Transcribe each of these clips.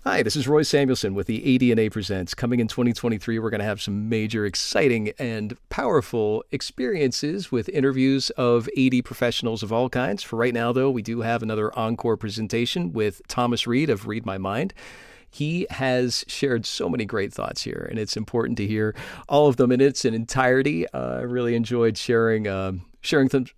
Hi, this is Roy Samuelson with the AD&A Presents. Coming in 2023, we're going to have some major, exciting, and powerful experiences with interviews of AD professionals of all kinds. For right now, though, we do have another Encore presentation with Thomas Reid of Reid My Mind. He has shared so many great thoughts here, and it's important to hear all of them in its entirety. I really enjoyed sharing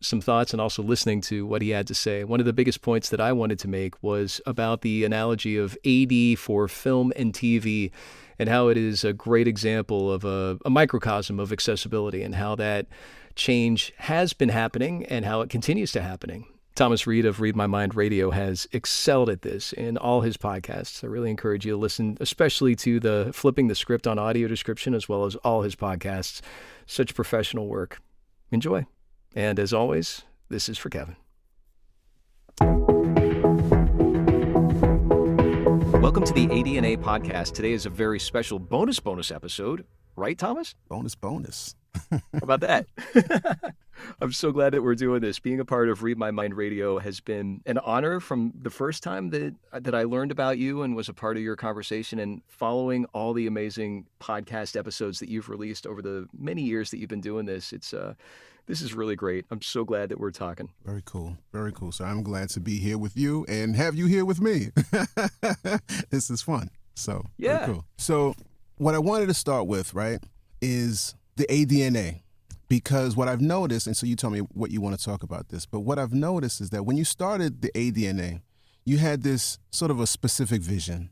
some thoughts and also listening to what he had to say. One of the biggest points that I wanted to make was about the analogy of AD for film and TV and how it is a great example of a microcosm of accessibility and how that change has been happening and how it continues to happening. Thomas Reid of Reid My Mind Radio has excelled at this in all his podcasts. I really encourage you to listen, especially to the Flipping the Script on audio description, as well as all his podcasts. Such professional work. Enjoy. And as always, this is for Kevin. Welcome to the AD&A podcast. Today is a very special bonus episode. Right, Thomas? Bonus. How about that? I'm so glad that we're doing this. Being a part of Reid My Mind Radio has been an honor from the first time that I learned about you and was a part of your conversation, and following all the amazing podcast episodes that you've released over the many years that you've been doing this. This is really great. I'm so glad that we're talking. Very cool. Very cool. So I'm glad to be here with you and have you here with me. This is fun. So yeah. Very cool. So what I wanted to start with, right, is the AD&A. Because what I've noticed, and so you tell me what you want to talk about this, but what I've noticed is that when you started the AD&A, you had this sort of a specific vision,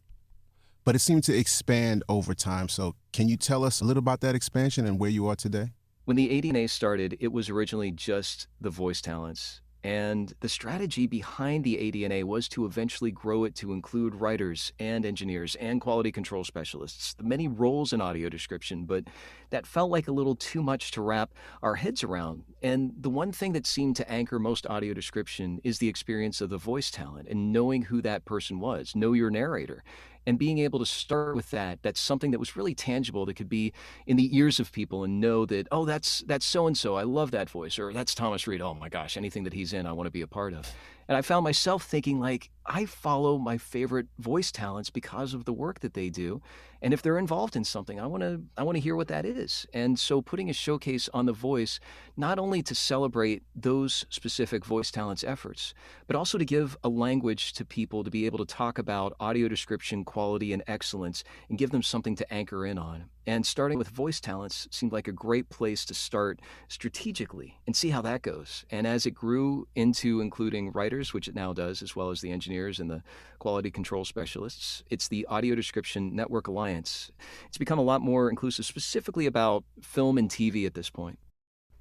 but it seemed to expand over time. So can you tell us a little about that expansion and where you are today? When the AD&A started, it was originally just the voice talents. And the strategy behind the AD&A was to eventually grow it to include writers and engineers and quality control specialists, the many roles in audio description, but that felt like a little too much to wrap our heads around. And the one thing that seemed to anchor most audio description is the experience of the voice talent and knowing who that person was, know your narrator. And being able to start with that's something that was really tangible, that could be in the ears of people and know that, oh, that's so-and-so, I love that voice, or that's Thomas Reid, oh my gosh, anything that he's in, I want to be a part of. And I found myself thinking, like, I follow my favorite voice talents because of the work that they do. And if they're involved in something, I want to hear what that is. And so putting a showcase on The Voice, not only to celebrate those specific voice talents' efforts, but also to give a language to people to be able to talk about audio description quality and excellence and give them something to anchor in on. And starting with voice talents seemed like a great place to start strategically and see how that goes. And as it grew into including writers, which it now does, as well as the engineers and the quality control specialists, it's the Audio Description Network Alliance. It's become a lot more inclusive, specifically about film and TV at this point.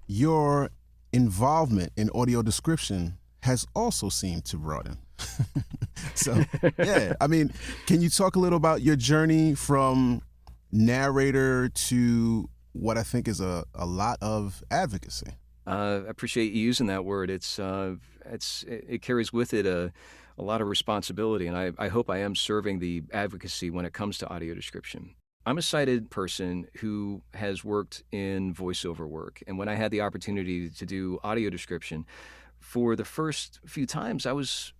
Your involvement in audio description has also seemed to broaden. So, yeah, I mean, can you talk a little about your journey from narrator to what I think is a lot of advocacy? I appreciate you using that word. It carries with it a lot of responsibility, and I hope I am serving the advocacy when it comes to audio description. I'm a sighted person who has worked in voiceover work, and when I had the opportunity to do audio description, for the first few times, I was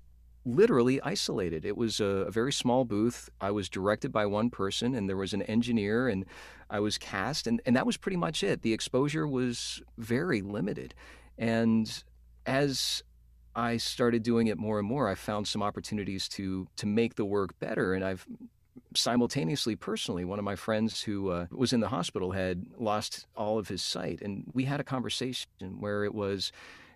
literally isolated. It was a very small booth. I was directed by one person, and there was an engineer, and I was cast, and that was pretty much it. The exposure was very limited. And as I started doing it more and more, I found some opportunities to make the work better. And I've simultaneously, personally, one of my friends who was in the hospital had lost all of his sight. And we had a conversation where it was,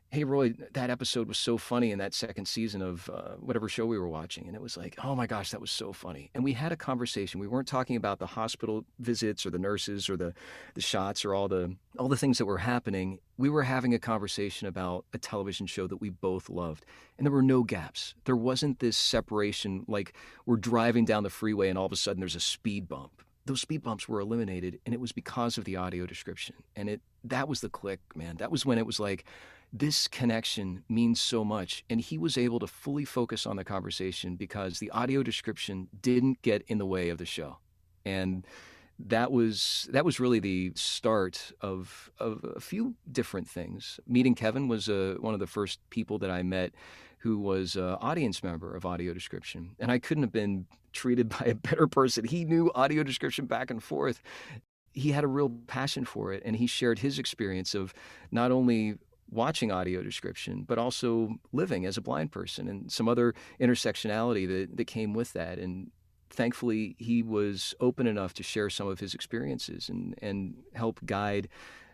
hey, Roy, that episode was so funny in that second season of whatever show we were watching. And it was like, oh my gosh, that was so funny. And we had a conversation. We weren't talking about the hospital visits or the nurses or the shots or all the things that were happening. We were having a conversation about a television show that we both loved. And there were no gaps. There wasn't this separation like we're driving down the freeway and all of a sudden there's a speed bump. Those speed bumps were eliminated, and it was because of the audio description. And that was the click, man. That was when it was like, this connection means so much. And he was able to fully focus on the conversation because the audio description didn't get in the way of the show. And that was really the start of a few different things. Meeting Kevin was one of the first people that I met who was an audience member of audio description. And I couldn't have been treated by a better person. He knew audio description back and forth. He had a real passion for it, and he shared his experience of not only watching audio description, but also living as a blind person and some other intersectionality that came with that. And thankfully, he was open enough to share some of his experiences and help guide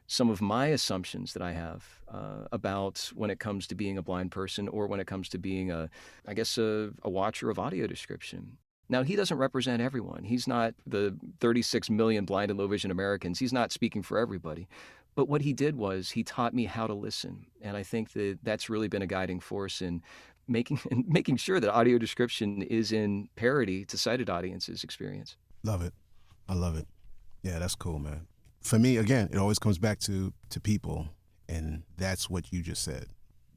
some of my assumptions that I have about when it comes to being a blind person or when it comes to being I guess, a watcher of audio description. Now, he doesn't represent everyone. He's not the 36 million blind and low vision Americans. He's not speaking for everybody. But what he did was he taught me how to listen. And I think that that's really been a guiding force in making sure that audio description is in parity to sighted audiences' experience. Love it. I love it. Yeah, that's cool, man. For me, again, it always comes back to people, and that's what you just said.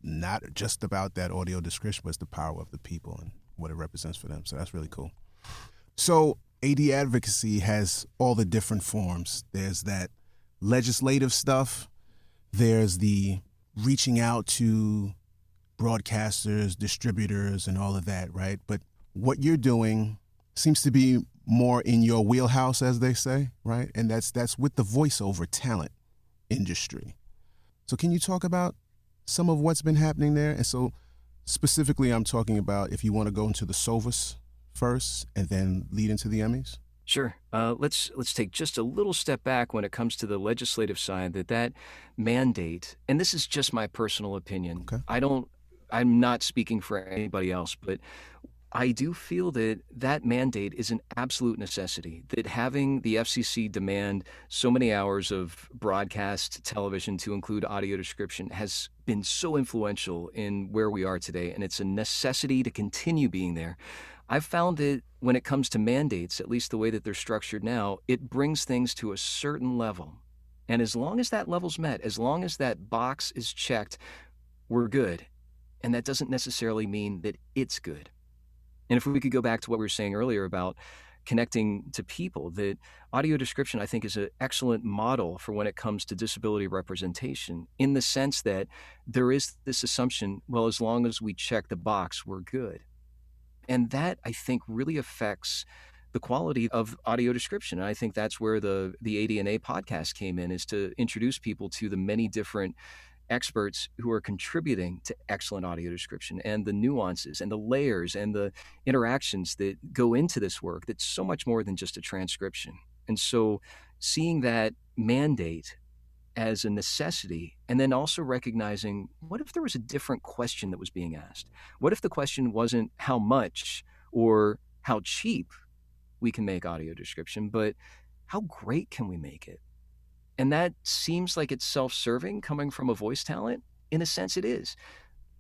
Not just about that audio description, but it's the power of the people and what it represents for them. So that's really cool. So AD advocacy has all the different forms. There's that legislative stuff. There's the reaching out to broadcasters, distributors, and all of that, right? But what you're doing seems to be more in your wheelhouse, as they say, right? And that's with the voiceover talent industry. So can you talk about some of what's been happening there? And so specifically, I'm talking about if you want to go into the SOVAs first and then lead into the Emmys. Sure. Let's take just a little step back when it comes to the legislative side. That mandate, and this is just my personal opinion. Okay. I'm not speaking for anybody else, but I do feel that mandate is an absolute necessity, that having the FCC demand so many hours of broadcast television to include audio description has been so influential in where we are today, and it's a necessity to continue being there. I've found that when it comes to mandates, at least the way that they're structured now, it brings things to a certain level. And as long as that level's met, as long as that box is checked, we're good. And that doesn't necessarily mean that it's good. And if we could go back to what we were saying earlier about connecting to people, that audio description, I think, is an excellent model for when it comes to disability representation, in the sense that there is this assumption, well, as long as we check the box, we're good. And that, I think, really affects the quality of audio description. And I think that's where the ADNA podcast came in, is to introduce people to the many different experts who are contributing to excellent audio description and the nuances and the layers and the interactions that go into this work that's so much more than just a transcription. And so seeing that mandate as a necessity, and then also recognizing, what if there was a different question that was being asked? What if the question wasn't how much or how cheap we can make audio description, but how great can we make it? And that seems like it's self-serving coming from a voice talent. In a sense, it is.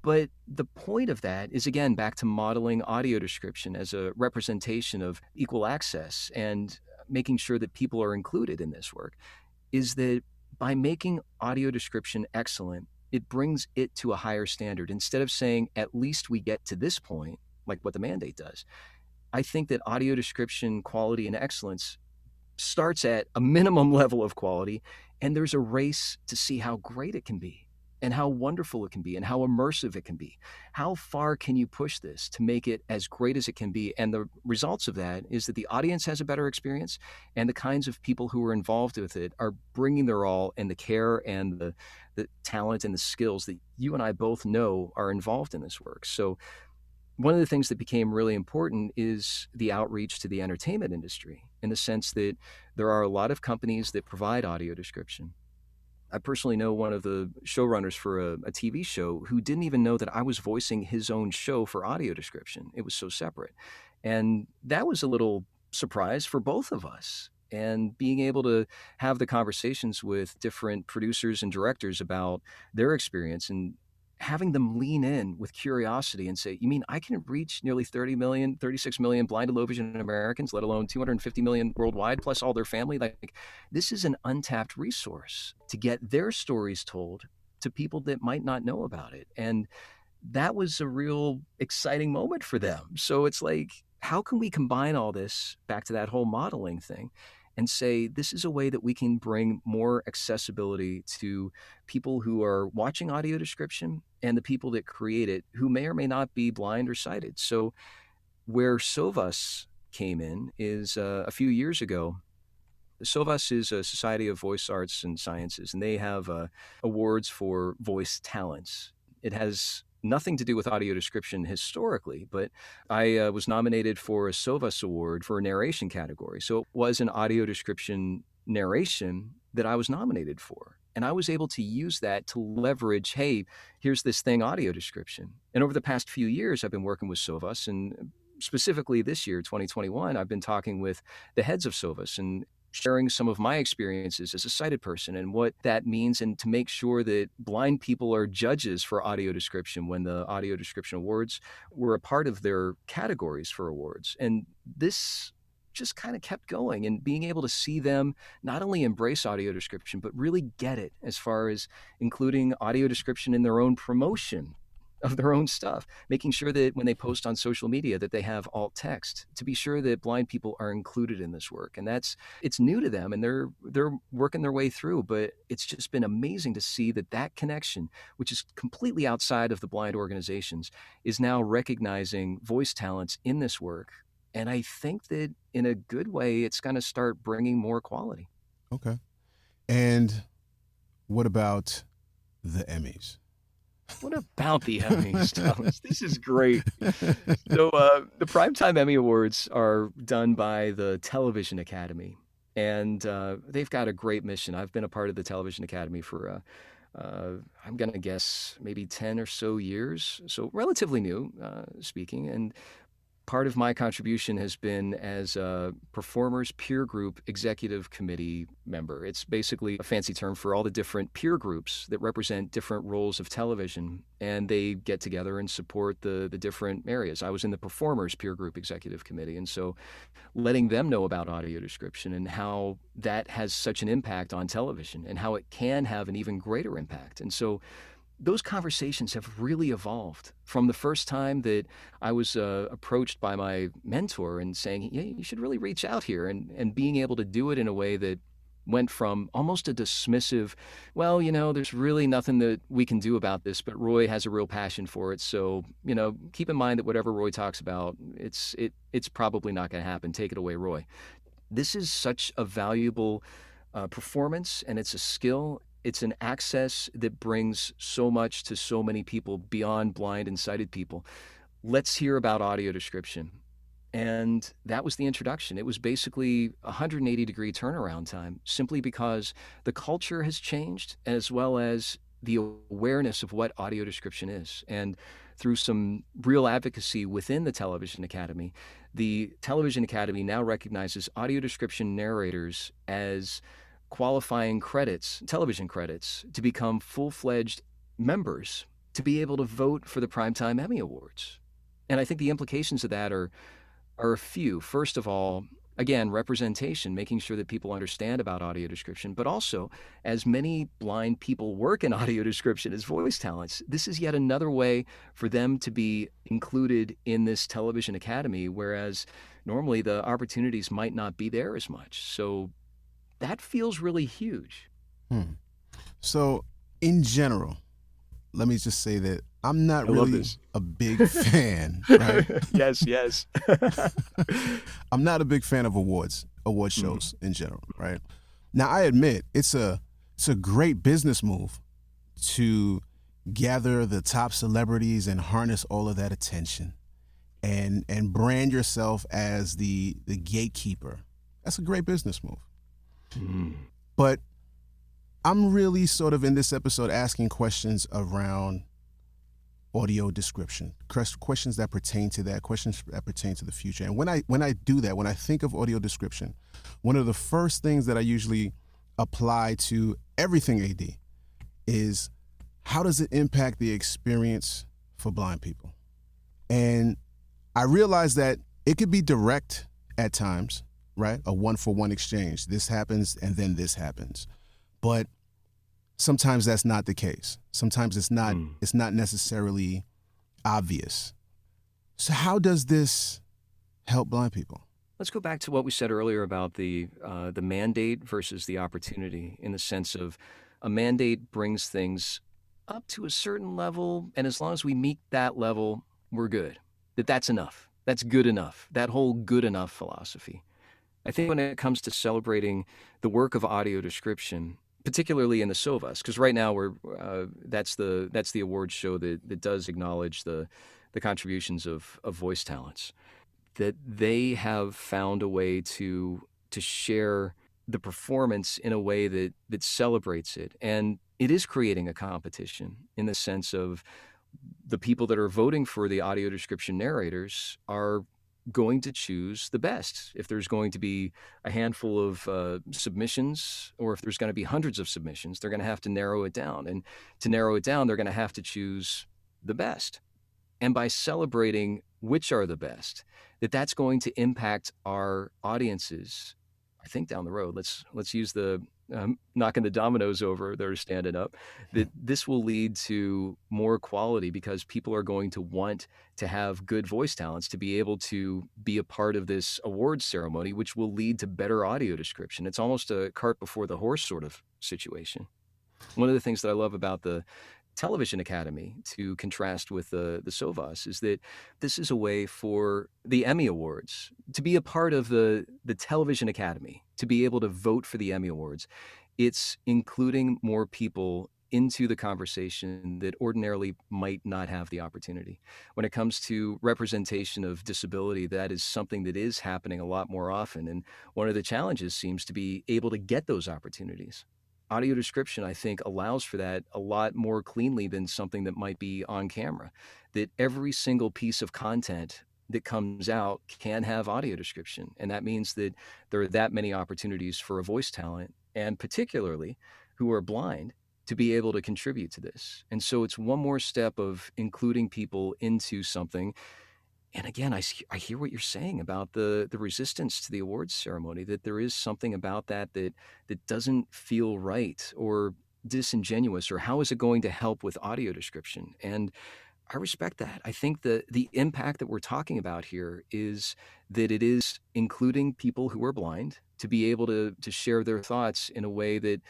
But the point of that is, again, back to modeling audio description as a representation of equal access and making sure that people are included in this work, is that by making audio description excellent, it brings it to a higher standard. Instead of saying, at least we get to this point, like what the mandate does, I think that audio description quality and excellence starts at a minimum level of quality, and there's a race to see how great it can be and how wonderful it can be and how immersive it can be. How far can you push this to make it as great as it can be? And the results of that is that the audience has a better experience, and the kinds of people who are involved with it are bringing their all, and the care and the talent and the skills that you and I both know are involved in this work. So one of the things that became really important is the outreach to the entertainment industry, in the sense that there are a lot of companies that provide audio description. I personally know one of the showrunners for a TV show who didn't even know that I was voicing his own show for audio description. It was so separate. And that was a little surprise for both of us. And being able to have the conversations with different producers and directors about their experience, and having them lean in with curiosity and say, you mean I can reach nearly 36 million blind and low vision Americans, let alone 250 million worldwide, plus all their family? Like, this is an untapped resource to get their stories told to people that might not know about it. And that was a real exciting moment for them. So it's like, how can we combine all this, back to that whole modeling thing, and say, this is a way that we can bring more accessibility to people who are watching audio description and the people that create it who may or may not be blind or sighted. So where Sovas came in is a few years ago. Sovas is a Society of Voice Arts and Sciences, and they have awards for voice talents. It has nothing to do with audio description historically, but I was nominated for a Sovas Award for a narration category. So it was an audio description narration that I was nominated for. And I was able to use that to leverage, hey, here's this thing, audio description. And over the past few years, I've been working with Sovas, and specifically this year, 2021, I've been talking with the heads of Sovas and sharing some of my experiences as a sighted person and what that means, and to make sure that blind people are judges for audio description when the audio description awards were a part of their categories for awards. And this just kind of kept going, and being able to see them not only embrace audio description, but really get it as far as including audio description in their own promotion of their own stuff, making sure that when they post on social media that they have alt text to be sure that blind people are included in this work. And it's new to them, and they're working their way through, but it's just been amazing to see that connection, which is completely outside of the blind organizations, is now recognizing voice talents in this work. And I think that in a good way, it's going to start bringing more quality. Okay. And what about the Emmys? What about the Emmys, Thomas? This is great. So the Primetime Emmy Awards are done by the Television Academy, and they've got a great mission. I've been a part of the Television Academy for, I'm going to guess, maybe 10 or so years, so relatively new speaking. And part of my contribution has been as a performers peer group executive committee member. It's basically a fancy term for all the different peer groups that represent different roles of television, and they get together and support the different areas. I was in the performers peer group executive committee, and so letting them know about audio description and how that has such an impact on television and how it can have an even greater impact. And so those conversations have really evolved from the first time that I was approached by my mentor and saying, yeah, you should really reach out here, and being able to do it in a way that went from almost a dismissive, well, there's really nothing that we can do about this, but Roy has a real passion for it. So, keep in mind that whatever Roy talks about, it's probably not going to happen. Take it away, Roy. This is such a valuable performance, and it's a skill. It's an access that brings so much to so many people beyond blind and sighted people. Let's hear about audio description. And that was the introduction. It was basically a 180-degree turnaround time, simply because the culture has changed, as well as the awareness of what audio description is. And through some real advocacy within the Television Academy, the Television Academy now recognizes audio description narrators as qualifying credits, television credits, to become full-fledged members, to be able to vote for the Primetime Emmy Awards. And I think the implications of that are a few. First of all, again, representation, making sure that people understand about audio description, but also, as many blind people work in audio description as voice talents, this is yet another way for them to be included in this Television Academy, whereas normally the opportunities might not be there as much. So that feels really huge. So, in general, let me just say that I'm not really a big fan, right? Yes. I'm not a big fan of award shows in general, right? Now, I admit it's a great business move to gather the top celebrities and harness all of that attention and brand yourself as the gatekeeper. That's a great business move. But I'm really sort of in this episode asking questions around audio description, questions that pertain to that, questions that pertain to the future. And when I do that, when I think of audio description, one of the first things that I usually apply to everything AD is, how does it impact the experience for blind people? And I realize that it could be direct at times, right? A one-for-one exchange. This happens and then this happens. But sometimes that's not the case. Sometimes it's not necessarily obvious. So how does this help blind people? Let's go back to what we said earlier about the mandate versus the opportunity, in the sense of a mandate brings things up to a certain level, and as long as we meet that level, we're good. That's enough. That's good enough. That whole good enough philosophy. I think when it comes to celebrating the work of audio description, particularly in the SOVAS, because right now that's the award show that does acknowledge the contributions of voice talents, that they have found a way to share the performance in a way that celebrates it. And it is creating a competition, in the sense of the people that are voting for the audio description narrators are going to choose the best. If there's going to be a handful of submissions, or if there's going to be hundreds of submissions, they're going to have to narrow it down. And to narrow it down, they're going to have to choose the best. And by celebrating which are the best, that's going to impact our audiences, I think, down the road. Let's use the knocking the dominoes over that are standing up. That this will lead to more quality, because people are going to want to have good voice talents to be able to be a part of this awards ceremony, which will lead to better audio description. It's almost a cart before the horse sort of situation. One of the things that I love about the Television Academy, to contrast with the SOVAS, is that this is a way for the Emmy Awards to be a part of the Television Academy, to be able to vote for the Emmy Awards. It's including more people into the conversation that ordinarily might not have the opportunity. When it comes to representation of disability, that is something that is happening a lot more often. And one of the challenges seems to be able to get those opportunities. Audio description, I think, allows for that a lot more cleanly than something that might be on camera. That every single piece of content that comes out can have audio description. And that means that there are that many opportunities for a voice talent, and particularly who are blind, to be able to contribute to this. And so it's one more step of including people into something. And again, I hear what you're saying about the resistance to the awards ceremony, that there is something about that doesn't feel right or disingenuous, or how is it going to help with audio description? And I respect that. I think the impact that we're talking about here is that it is including people who are blind to be able to share their thoughts in a way that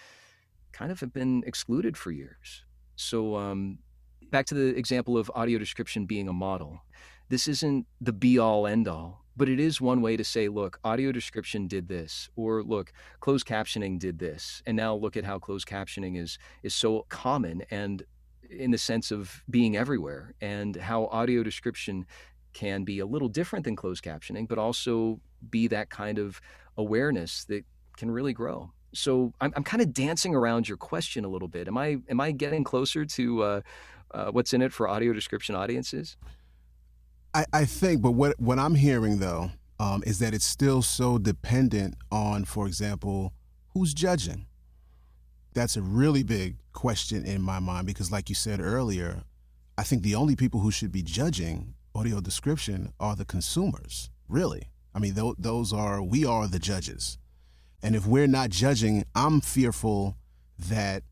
kind of have been excluded for years. So back to the example of audio description being a model. This isn't the be-all, end-all, but it is one way to say, look, audio description did this, or look, closed captioning did this, and now look at how closed captioning is so common, and in the sense of being everywhere, and how audio description can be a little different than closed captioning, but also be that kind of awareness that can really grow. So I'm kind of dancing around your question a little bit. Am I getting closer to what's in it for audio description audiences? I think, but what I'm hearing though is that it's still so dependent on, for example, who's judging. That's a really big question in my mind, because like you said earlier, I think the only people who should be judging audio description are the consumers, really. I mean, we are the judges. And if we're not judging, I'm fearful that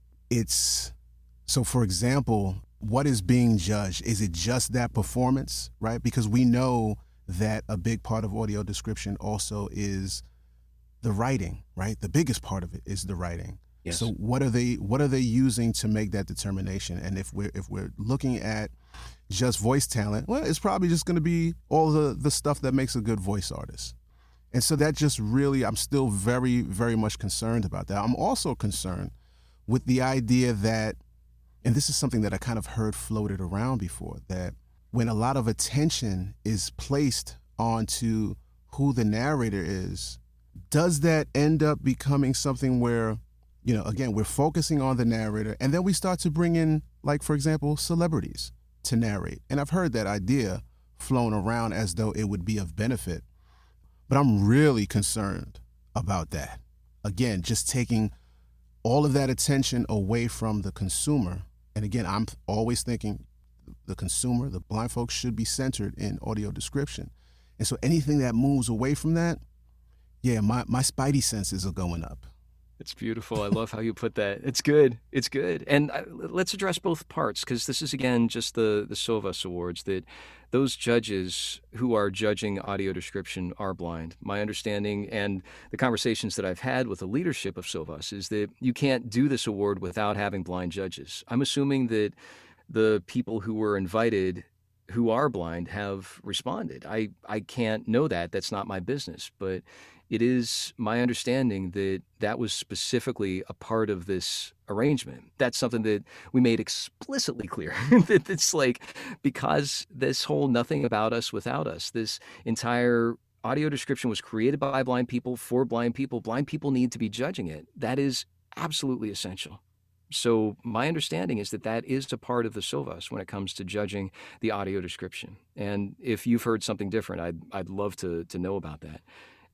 so for example, what is being judged? Is it just that performance, right? Because we know that a big part of audio description also is the writing, right? The biggest part of it is the writing. Yes. So what are they using to make that determination? And if we're looking at just voice talent, well, it's probably just going to be all the stuff that makes a good voice artist. And so that just really, I'm still very, very much concerned about that. I'm also concerned with the idea that, and this is something that I kind of heard floated around before, that when a lot of attention is placed onto who the narrator is, does that end up becoming something where, again, we're focusing on the narrator, and then we start to bring in, like, for example, celebrities to narrate? And I've heard that idea flown around as though it would be of benefit. But I'm really concerned about that. Again, just taking all of that attention away from the consumer. And again, I'm always thinking the consumer, the blind folks, should be centered in audio description. And so anything that moves away from that, yeah, my spidey senses are going up. It's beautiful. I love how you put that. It's good. It's good. And let's address both parts because this is again just the Sovas Awards. That those judges who are judging audio description are blind. My understanding and the conversations that I've had with the leadership of Sovas is that you can't do this award without having blind judges. I'm assuming that the people who were invited who are blind have responded. I can't know that. That's not my business. But it is my understanding that that was specifically a part of this arrangement. That's something that we made explicitly clear. That it's like, because this whole nothing about us without us, this entire audio description was created by blind people for blind people. Blind people need to be judging it. That is absolutely essential. So my understanding is that that is a part of the Sovas when it comes to judging the audio description. And if you've heard something different, I'd love to know about that.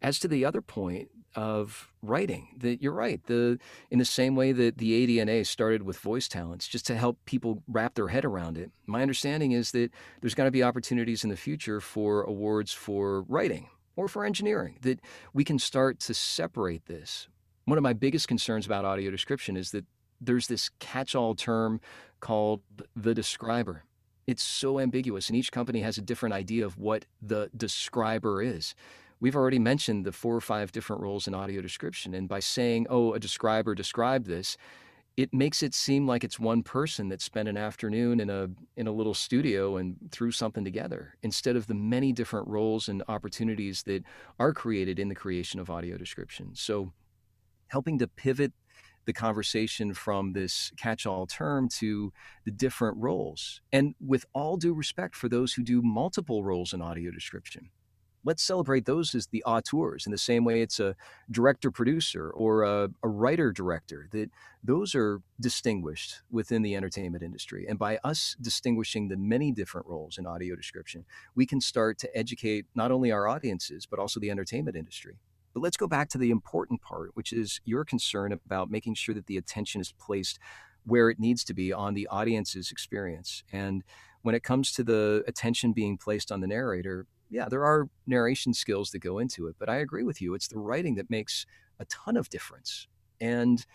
As to the other point of writing, that you're right. In the same way that the ADNA started with voice talents, just to help people wrap their head around it. My understanding is that there's going to be opportunities in the future for awards for writing or for engineering, that we can start to separate this. One of my biggest concerns about audio description is that there's this catch-all term called the describer. It's so ambiguous, and each company has a different idea of what the describer is. We've already mentioned the 4 or 5 different roles in audio description, and by saying, oh, a describer described this, it makes it seem like it's one person that spent an afternoon in a little studio and threw something together, instead of the many different roles and opportunities that are created in the creation of audio description. So helping to pivot the conversation from this catch-all term to the different roles. And with all due respect for those who do multiple roles in audio description, let's celebrate those as the auteurs in the same way it's a director-producer or a writer-director, that those are distinguished within the entertainment industry. And by us distinguishing the many different roles in audio description, we can start to educate not only our audiences, but also the entertainment industry. But let's go back to the important part, which is your concern about making sure that the attention is placed where it needs to be on the audience's experience. And when it comes to the attention being placed on the narrator, yeah, there are narration skills that go into it, but I agree with you. It's the writing that makes a ton of difference. And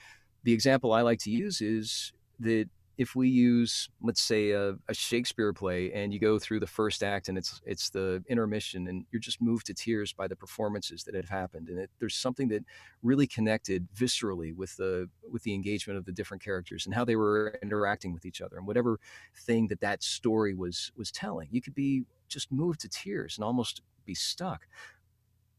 the example I like to use is that if we use, let's say, a Shakespeare play, and you go through the first act and it's the intermission, and you're just moved to tears by the performances that have happened, and there's something that really connected viscerally with the engagement of the different characters and how they were interacting with each other, and whatever thing that story was telling, you could be just moved to tears and almost be stuck.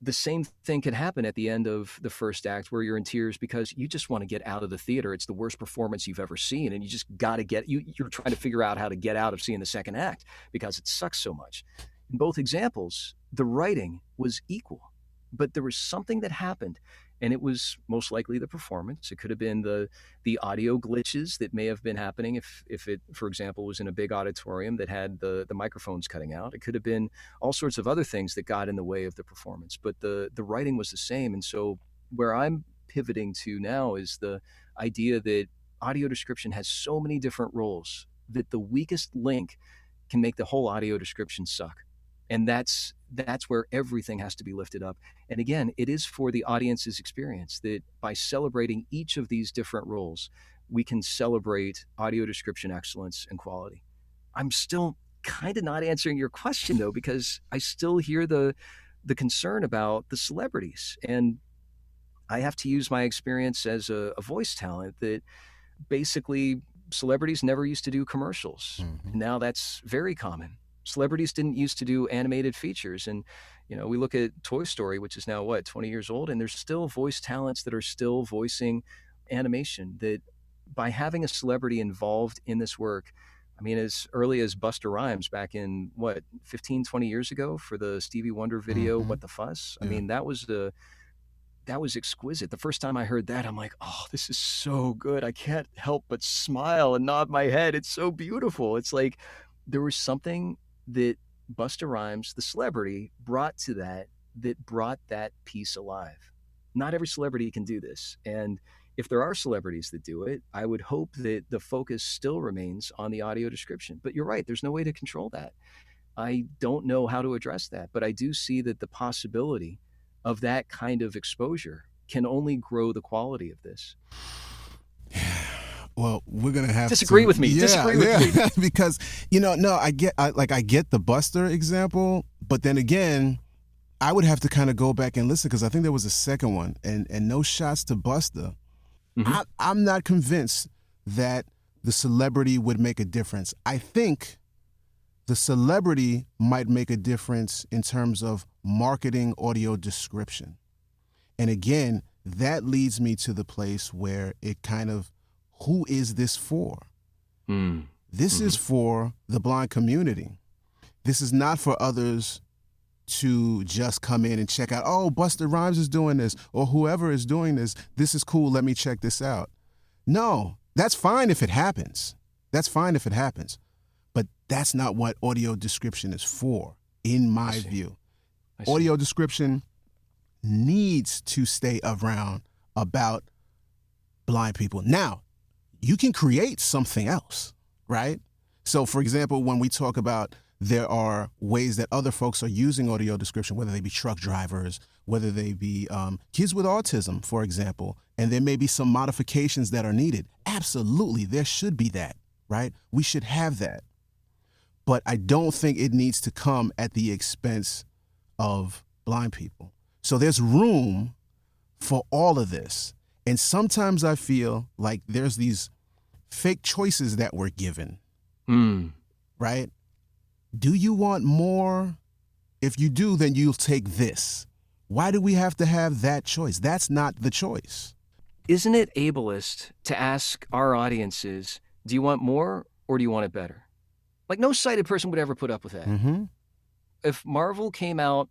The same thing could happen at the end of the first act where you're in tears because you just want to get out of the theater. It's the worst performance you've ever seen, and you just got to you're trying to figure out how to get out of seeing the second act because it sucks so much. In both examples, the writing was equal, but there was something that happened, and it was most likely the performance. It could have been the audio glitches that may have been happening if it, for example, was in a big auditorium that had the microphones cutting out. It could have been all sorts of other things that got in the way of the performance, but the writing was the same. And so where I'm pivoting to now is the idea that audio description has so many different roles that the weakest link can make the whole audio description suck. And that's where everything has to be lifted up. And again, it is for the audience's experience that by celebrating each of these different roles, we can celebrate audio description excellence and quality. I'm still kind of not answering your question, though, because I still hear the concern about the celebrities. And I have to use my experience as a voice talent that basically celebrities never used to do commercials. Mm-hmm. Now that's very common. Celebrities didn't used to do animated features. And, we look at Toy Story, which is now 20 years old, and there's still voice talents that are still voicing animation, that by having a celebrity involved in this work, I mean, as early as Busta Rhymes back in 15, 20 years ago for the Stevie Wonder video, Mm-hmm. What the Fuss? Yeah. I mean, that was exquisite. The first time I heard that, I'm like, oh, this is so good. I can't help but smile and nod my head. It's so beautiful. It's like there was something that Busta Rhymes, the celebrity, brought to that brought that piece alive. Not every celebrity can do this. And if there are celebrities that do it, I would hope that the focus still remains on the audio description. But you're right, there's no way to control that. I don't know how to address that, but I do see that the possibility of that kind of exposure can only grow the quality of this. Well, we're gonna have Disagree to, with me. Disagree with me. because no, I get the Buster example, but then again, I would have to kind of go back and listen because I think there was a second one, and no shots to Buster. Mm-hmm. I'm not convinced that the celebrity would make a difference. I think the celebrity might make a difference in terms of marketing audio description, and again, that leads me to the place where it kind of, who is this for? This is for the blind community. This is not for others to just come in and check out, oh, Busta Rhymes is doing this, or whoever is doing this. This is cool. Let me check this out. No, that's fine if it happens. That's fine if it happens. But that's not what audio description is for, in my view. Audio description needs to stay around about blind people. Now, you can create something else, right? So, for example, when we talk about there are ways that other folks are using audio description, whether they be truck drivers, whether they be kids with autism, for example, and there may be some modifications that are needed. Absolutely, there should be that, right? We should have that. But I don't think it needs to come at the expense of blind people. So there's room for all of this. And sometimes I feel like there's these fake choices that we're given, right? Do you want more? If you do, then you'll take this. Why do we have to have that choice? That's not the choice. Isn't it ableist to ask our audiences, do you want more or do you want it better? Like, no sighted person would ever put up with that. Mm-hmm. If Marvel came out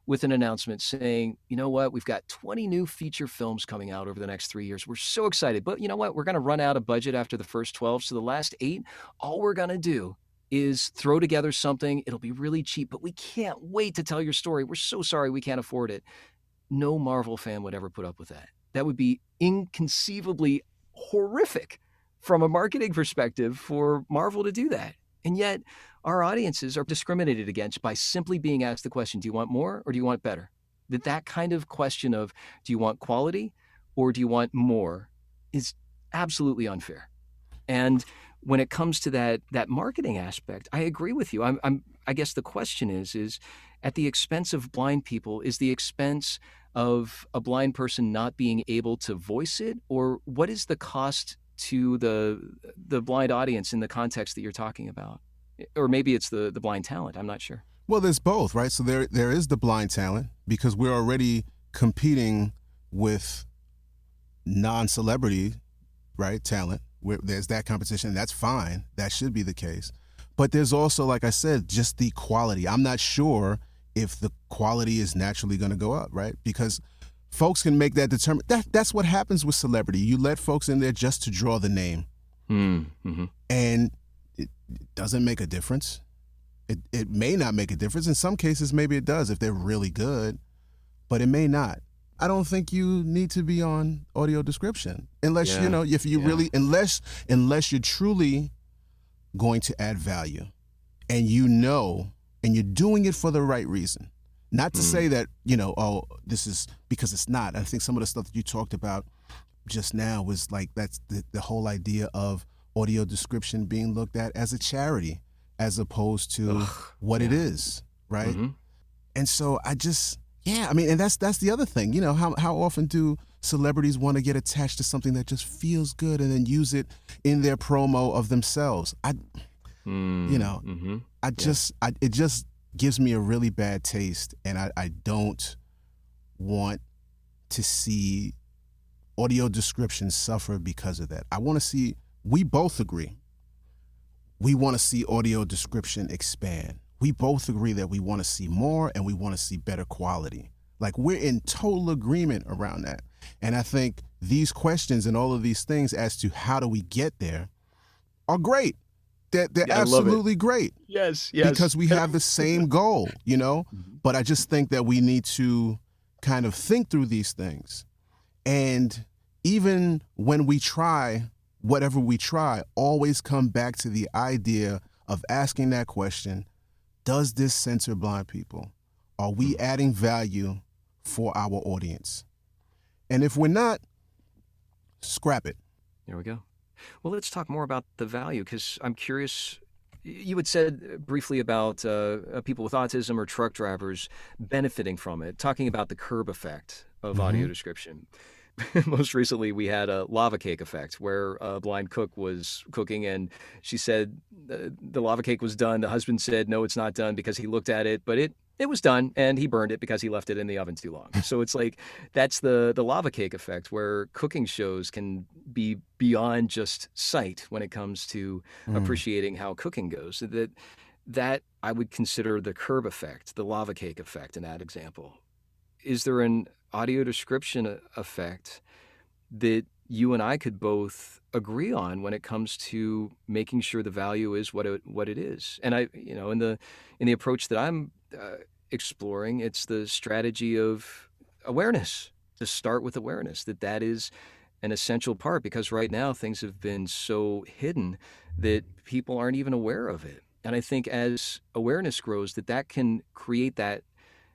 with an announcement saying, you know what, we've got 20 new feature films coming out over the next 3 years. We're so excited. But you know what? We're going to run out of budget after the first 12. So the last 8, all we're going to do is throw together something. It'll be really cheap, but we can't wait to tell your story. We're so sorry we can't afford it. No Marvel fan would ever put up with that. That would be inconceivably horrific from a marketing perspective for Marvel to do that. And yet, our audiences are discriminated against by simply being asked the question, do you want more or do you want better? That kind of question of, do you want quality or do you want more, is absolutely unfair. And when it comes to that marketing aspect, I agree with you. I guess the question is at the expense of blind people, is the expense of a blind person not being able to voice it? Or what is the cost to the blind audience in the context that you're talking about? Or maybe it's the blind talent. I'm not sure. Well, there's both, right? So there is the blind talent because we're already competing with non-celebrity, right, talent. There's that competition. That's fine. That should be the case. But there's also, like I said, just the quality. I'm not sure if the quality is naturally going to go up, right? Because folks can make that determination. That's what happens with celebrity. You let folks in there just to draw the name. Mm-hmm. And it doesn't make a difference. It may not make a difference. In some cases, maybe it does if they're really good, but it may not. I don't think you need to be on audio description unless, unless you're truly going to add value and and you're doing it for the right reason. Not to say that, this is because it's not. I think some of the stuff that you talked about just now was like, that's the whole idea of audio description being looked at as a charity as opposed to it is, right? Mm-hmm. And so I just, and that's the other thing. How often do celebrities want to get attached to something that just feels good and then use it in their promo of themselves? It just gives me a really bad taste, and I don't want to see audio description suffer because of that. We both agree. We want to see audio description expand. We both agree that we want to see more and we want to see better quality. Like, we're in total agreement around that. And I think these questions and all of these things as to how do we get there are great. They're absolutely great. Yes. Because we have the same goal, But I just think that we need to kind of think through these things. And even when we try, whatever we try, always come back to the idea of asking that question, does this center blind people? Are we adding value for our audience? And if we're not, scrap it. There we go. Well, let's talk more about the value because I'm curious. You had said briefly about people with autism or truck drivers benefiting from it, talking about the curb effect of Mm-hmm. audio description. Most recently, we had a lava cake effect where a blind cook was cooking and she said the lava cake was done. The husband said, no, it's not done because he looked at it, but it was done and he burned it because he left it in the oven too long. So it's like that's the lava cake effect where cooking shows can be beyond just sight when it comes to Mm. appreciating how cooking goes. That I would consider the curb effect, the lava cake effect in that example. Is there an audio description effect that you and I could both agree on when it comes to making sure the value is what it is? And in the approach that I'm exploring, it's the strategy of awareness. To start with awareness that is an essential part because right now things have been so hidden that people aren't even aware of it. And I think as awareness grows, that can create that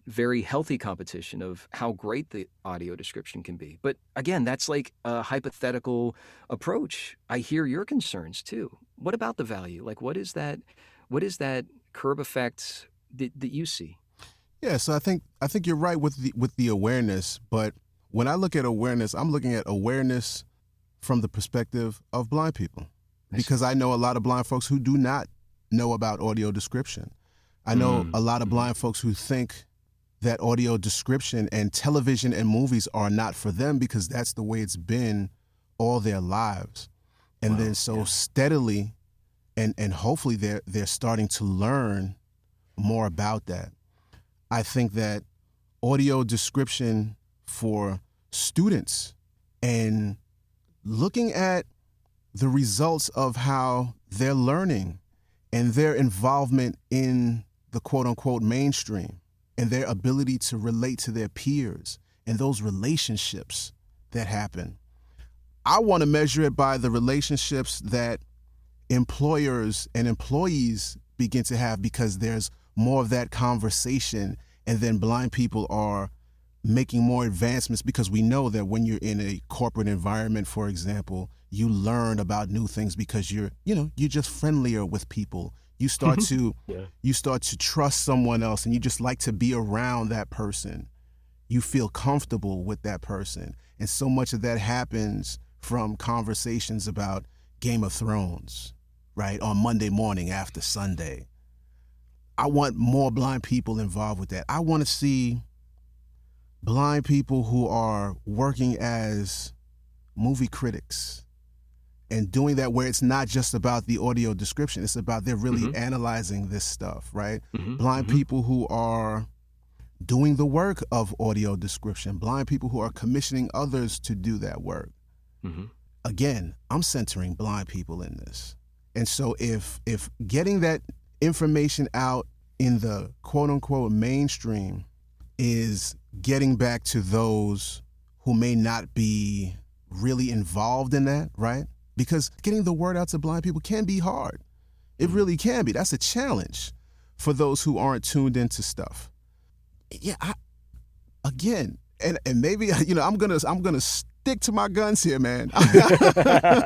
very healthy competition of how great the audio description can be. But again, that's like a hypothetical approach. I hear your concerns too. What about the value? Like what is that curb effect that you see? Yeah, so I think you're right with the awareness, but when I look at awareness, I'm looking at awareness from the perspective of blind people I see. because I know a lot of blind folks who do not know about audio description. I know Mm, a lot of hmm. blind folks who think that audio description and television and movies are not for them because that's the way it's been all their lives. And then Wow. so Yeah. steadily and hopefully they're starting to learn more about that. I think that audio description for students and looking at the results of how they're learning and their involvement in the quote unquote mainstream and their ability to relate to their peers and those relationships that happen. I want to measure it by the relationships that employers and employees begin to have because there's more of that conversation and then blind people are making more advancements because we know that when you're in a corporate environment, for example, you learn about new things because you're just friendlier with people. You start to Yeah. you start to trust someone else and you just like to be around that person. You feel comfortable with that person. And so much of that happens from conversations about Game of Thrones, right? On Monday morning after Sunday. I want more blind people involved with that. I want to see blind people who are working as movie critics and doing that where it's not just about the audio description. It's about they're really Hmm. analyzing this stuff, right? Hmm. Blind Hmm. people who are doing the work of audio description, blind people who are commissioning others to do that work. Hmm. Again, I'm centering blind people in this. And so if getting that information out in the quote unquote mainstream is getting back to those who may not be really involved in that, right? Because getting the word out to blind people can be hard. It really can be. That's a challenge for those who aren't tuned into stuff. Yeah, again, and maybe I'm gonna stick to my guns here, man.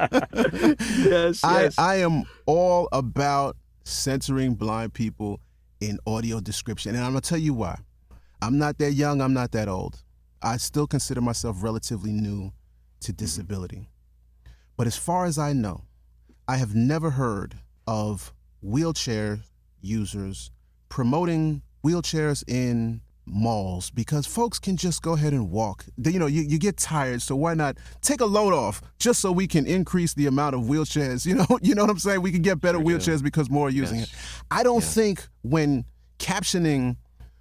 Yes, yes. I am all about centering blind people in audio description, and I'm gonna tell you why. I'm not that young. I'm not that old. I still consider myself relatively new to Mhm. disability. But as far as I know, I have never heard of wheelchair users promoting wheelchairs in malls because folks can just go ahead and walk. You get tired, so why not take a load off just so we can increase the amount of wheelchairs? You know what I'm saying? We can get better Sure do. wheelchairs because more are using it. Yes. I don't Yeah. think when captioning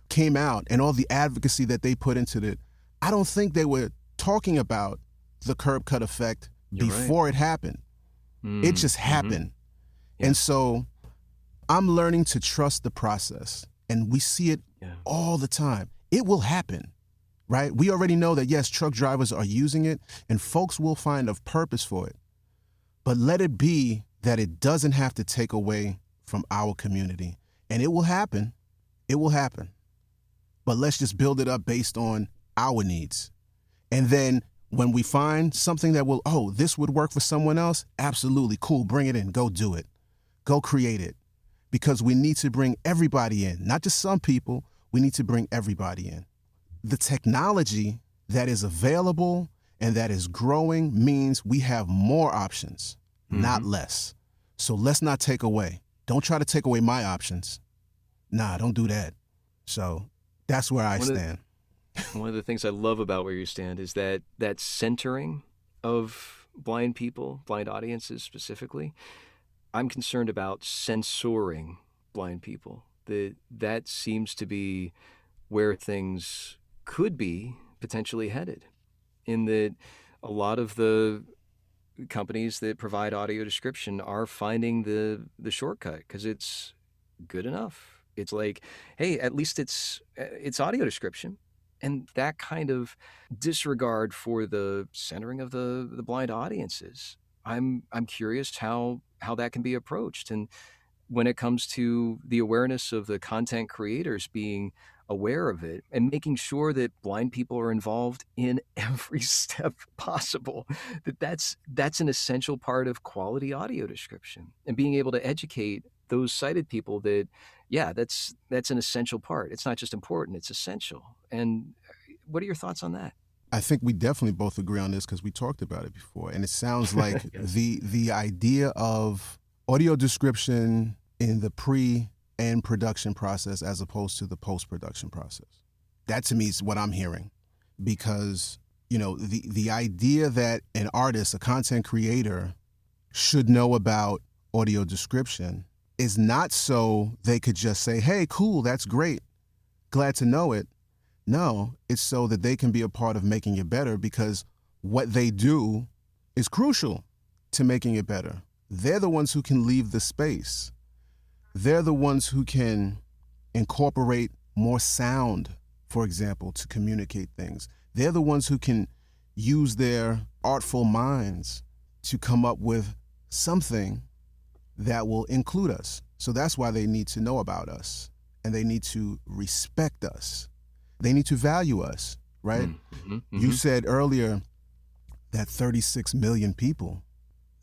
came out and all the advocacy that they put into it, I don't think they were talking about the curb cut effect You're right. before it happened. It Mm. just Hmm. happened. Yeah. And so I'm learning to trust the process. And we see it Yeah. all the time. It will happen, right? We already know that, yes, truck drivers are using it and folks will find a purpose for it. But let it be that it doesn't have to take away from our community. And it will happen. It will happen. But let's just build it up based on our needs. And then When we find something that will, oh, this would work for someone else, absolutely cool, bring it in, go do it, go create it. Because we need to bring everybody in, not just some people, we need to bring everybody in. The technology that is available and that is growing means we have more options, not less. So let's not take away. Don't try to take away my options. Nah, don't do that. So that's where I stand. One of the things I love about where you stand is that centering of blind people, blind audiences specifically. I'm concerned about censoring blind people. That seems to be where things could be potentially headed, in that a lot of the companies that provide audio description are finding the shortcut because it's good enough. It's like, hey, at least it's audio description. And that kind of disregard for the centering of the blind audiences, I'm curious how that can be approached. And when it comes to the awareness of the content creators being aware of it and making sure that blind people are involved in every step possible, that's an essential part of quality audio description, and being able to educate those sighted people that, yeah, that's an essential part. It's not just important, it's essential. And what are your thoughts on that? I think we definitely both agree on this because we talked about it before. And it sounds like Yes. the idea of audio description in the pre and production process as opposed to the post-production process. That to me is what I'm hearing. Because, the idea that an artist, a content creator, should know about audio description is not so they could just say, hey, cool, that's great, glad to know it. No, it's so that they can be a part of making it better, because what they do is crucial to making it better. They're the ones who can leave the space. They're the ones who can incorporate more sound, for example, to communicate things. They're the ones who can use their artful minds to come up with something that will include us. So that's why they need to know about us, and they need to respect us. They need to value us, right? You said earlier that 36 million people,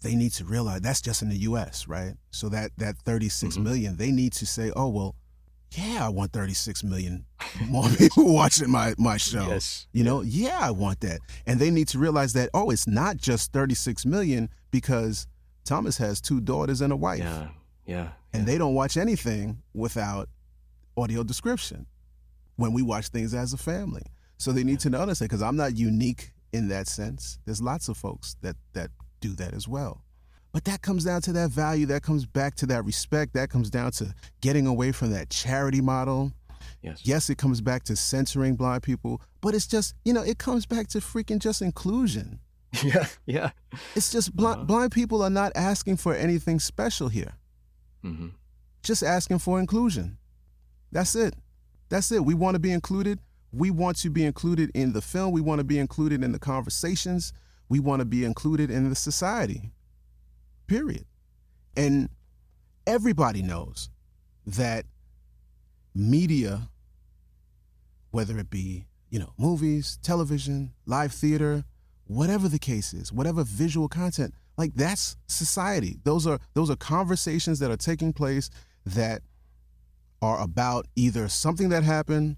they need to realize that's just in the US, right? So that 36 million, they need to say, oh, well, yeah, I want 36 million more people watching my show. Yes. Yeah, I want that. And they need to realize that, oh, it's not just 36 million because Thomas has 2 daughters and a wife. Yeah. And they don't watch anything without audio description when we watch things as a family. So they need to understand, because I'm not unique in that sense. There's lots of folks that do that as well. But that comes down to that value, that comes back to that respect, that comes down to getting away from that charity model. Yes, it comes back to censoring blind people, but it's just, it comes back to freaking just inclusion. Yeah. It's just blind people are not asking for anything special here. Just asking for inclusion. That's it. We want to be included. We want to be included in the film. We want to be included in the conversations. We want to be included in the society, period. And everybody knows that media, whether it be, movies, television, live theater, whatever the case is, whatever visual content, like that's society. Those are conversations that are taking place that are about either something that happened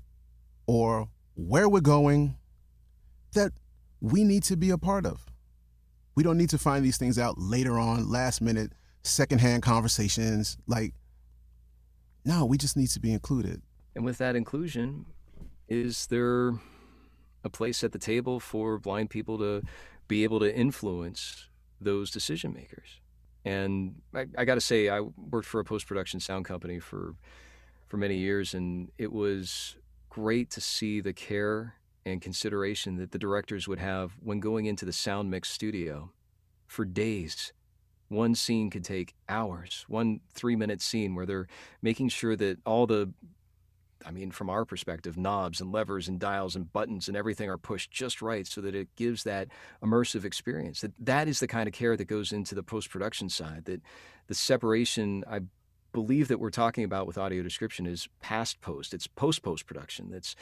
or where we're going, that we need to be a part of. We don't need to find these things out later on, last minute, secondhand conversations. No, we just need to be included. And with that inclusion, is there a place at the table for blind people to be able to influence those decision makers? And I got to say, I worked for a post-production sound company for many years, and it was great to see the care and consideration that the directors would have when going into the sound mix studio for days. One scene could take hours, 1 3-minute scene where they're making sure that all from our perspective, knobs and levers and dials and buttons and everything are pushed just right so that it gives that immersive experience. That is the kind of care that goes into the post-production side, that the separation, I believe, that we're talking about with audio description is past post. It's post-production. That's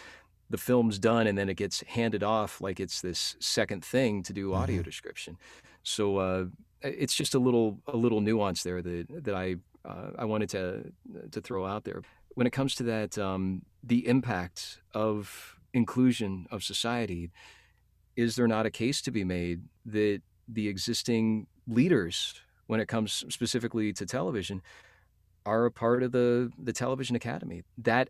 the film's done and then it gets handed off like it's this second thing to do audio description. So it's just a little nuance there that I wanted to throw out there. When it comes to that, the impact of inclusion of society, is there not a case to be made that the existing leaders, when it comes specifically to television, are a part of the television academy? That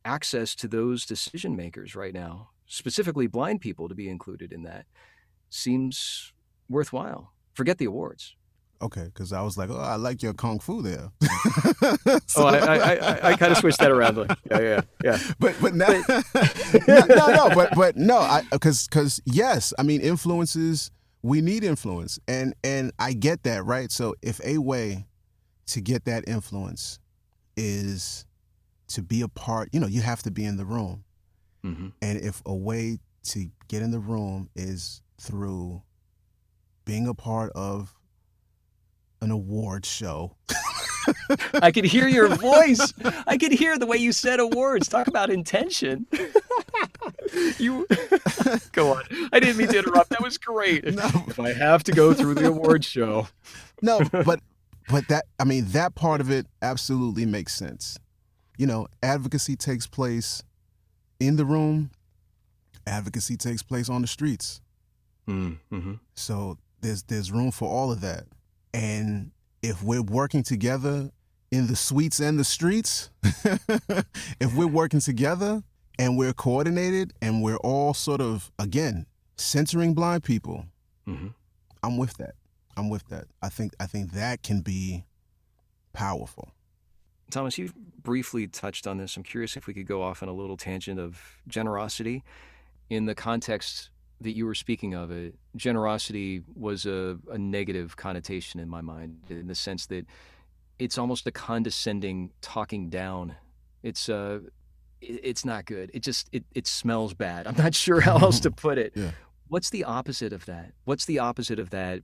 access to those decision makers right now, specifically blind people, to be included in that seems worthwhile. Forget the awards. Okay, because I was like, oh, I like your kung fu there. Oh, So, I kind of switched that around. Like, yeah. but now, but no, because yes, I mean influences. We need influence, and I get that, right? So if a way to get that influence is to be a part, you have to be in the room, Hmm. and if a way to get in the room is through being a part of an award show. I could hear your voice. I could hear the way you said awards. Talk about intention. You go on. I didn't mean to interrupt. That was great. No. If I have to go through the awards show. No, but that, I mean, that part of it absolutely makes sense. Advocacy takes place in the room. Advocacy takes place on the streets. Mm-hmm. So there's room for all of that. And if we're working together in the suites and the streets, if we're working together and we're coordinated and we're all sort of, again, centering blind people, Mm-hmm. I'm with that. I think that can be powerful. Thomas, you briefly touched on this. I'm curious if we could go off on a little tangent of generosity in the context that you were speaking of. It. Generosity was a negative connotation in my mind, in the sense that it's almost a condescending talking down. It's not good. It smells bad. I'm not sure how else to put it. Yeah. What's the opposite of that? What's the opposite of that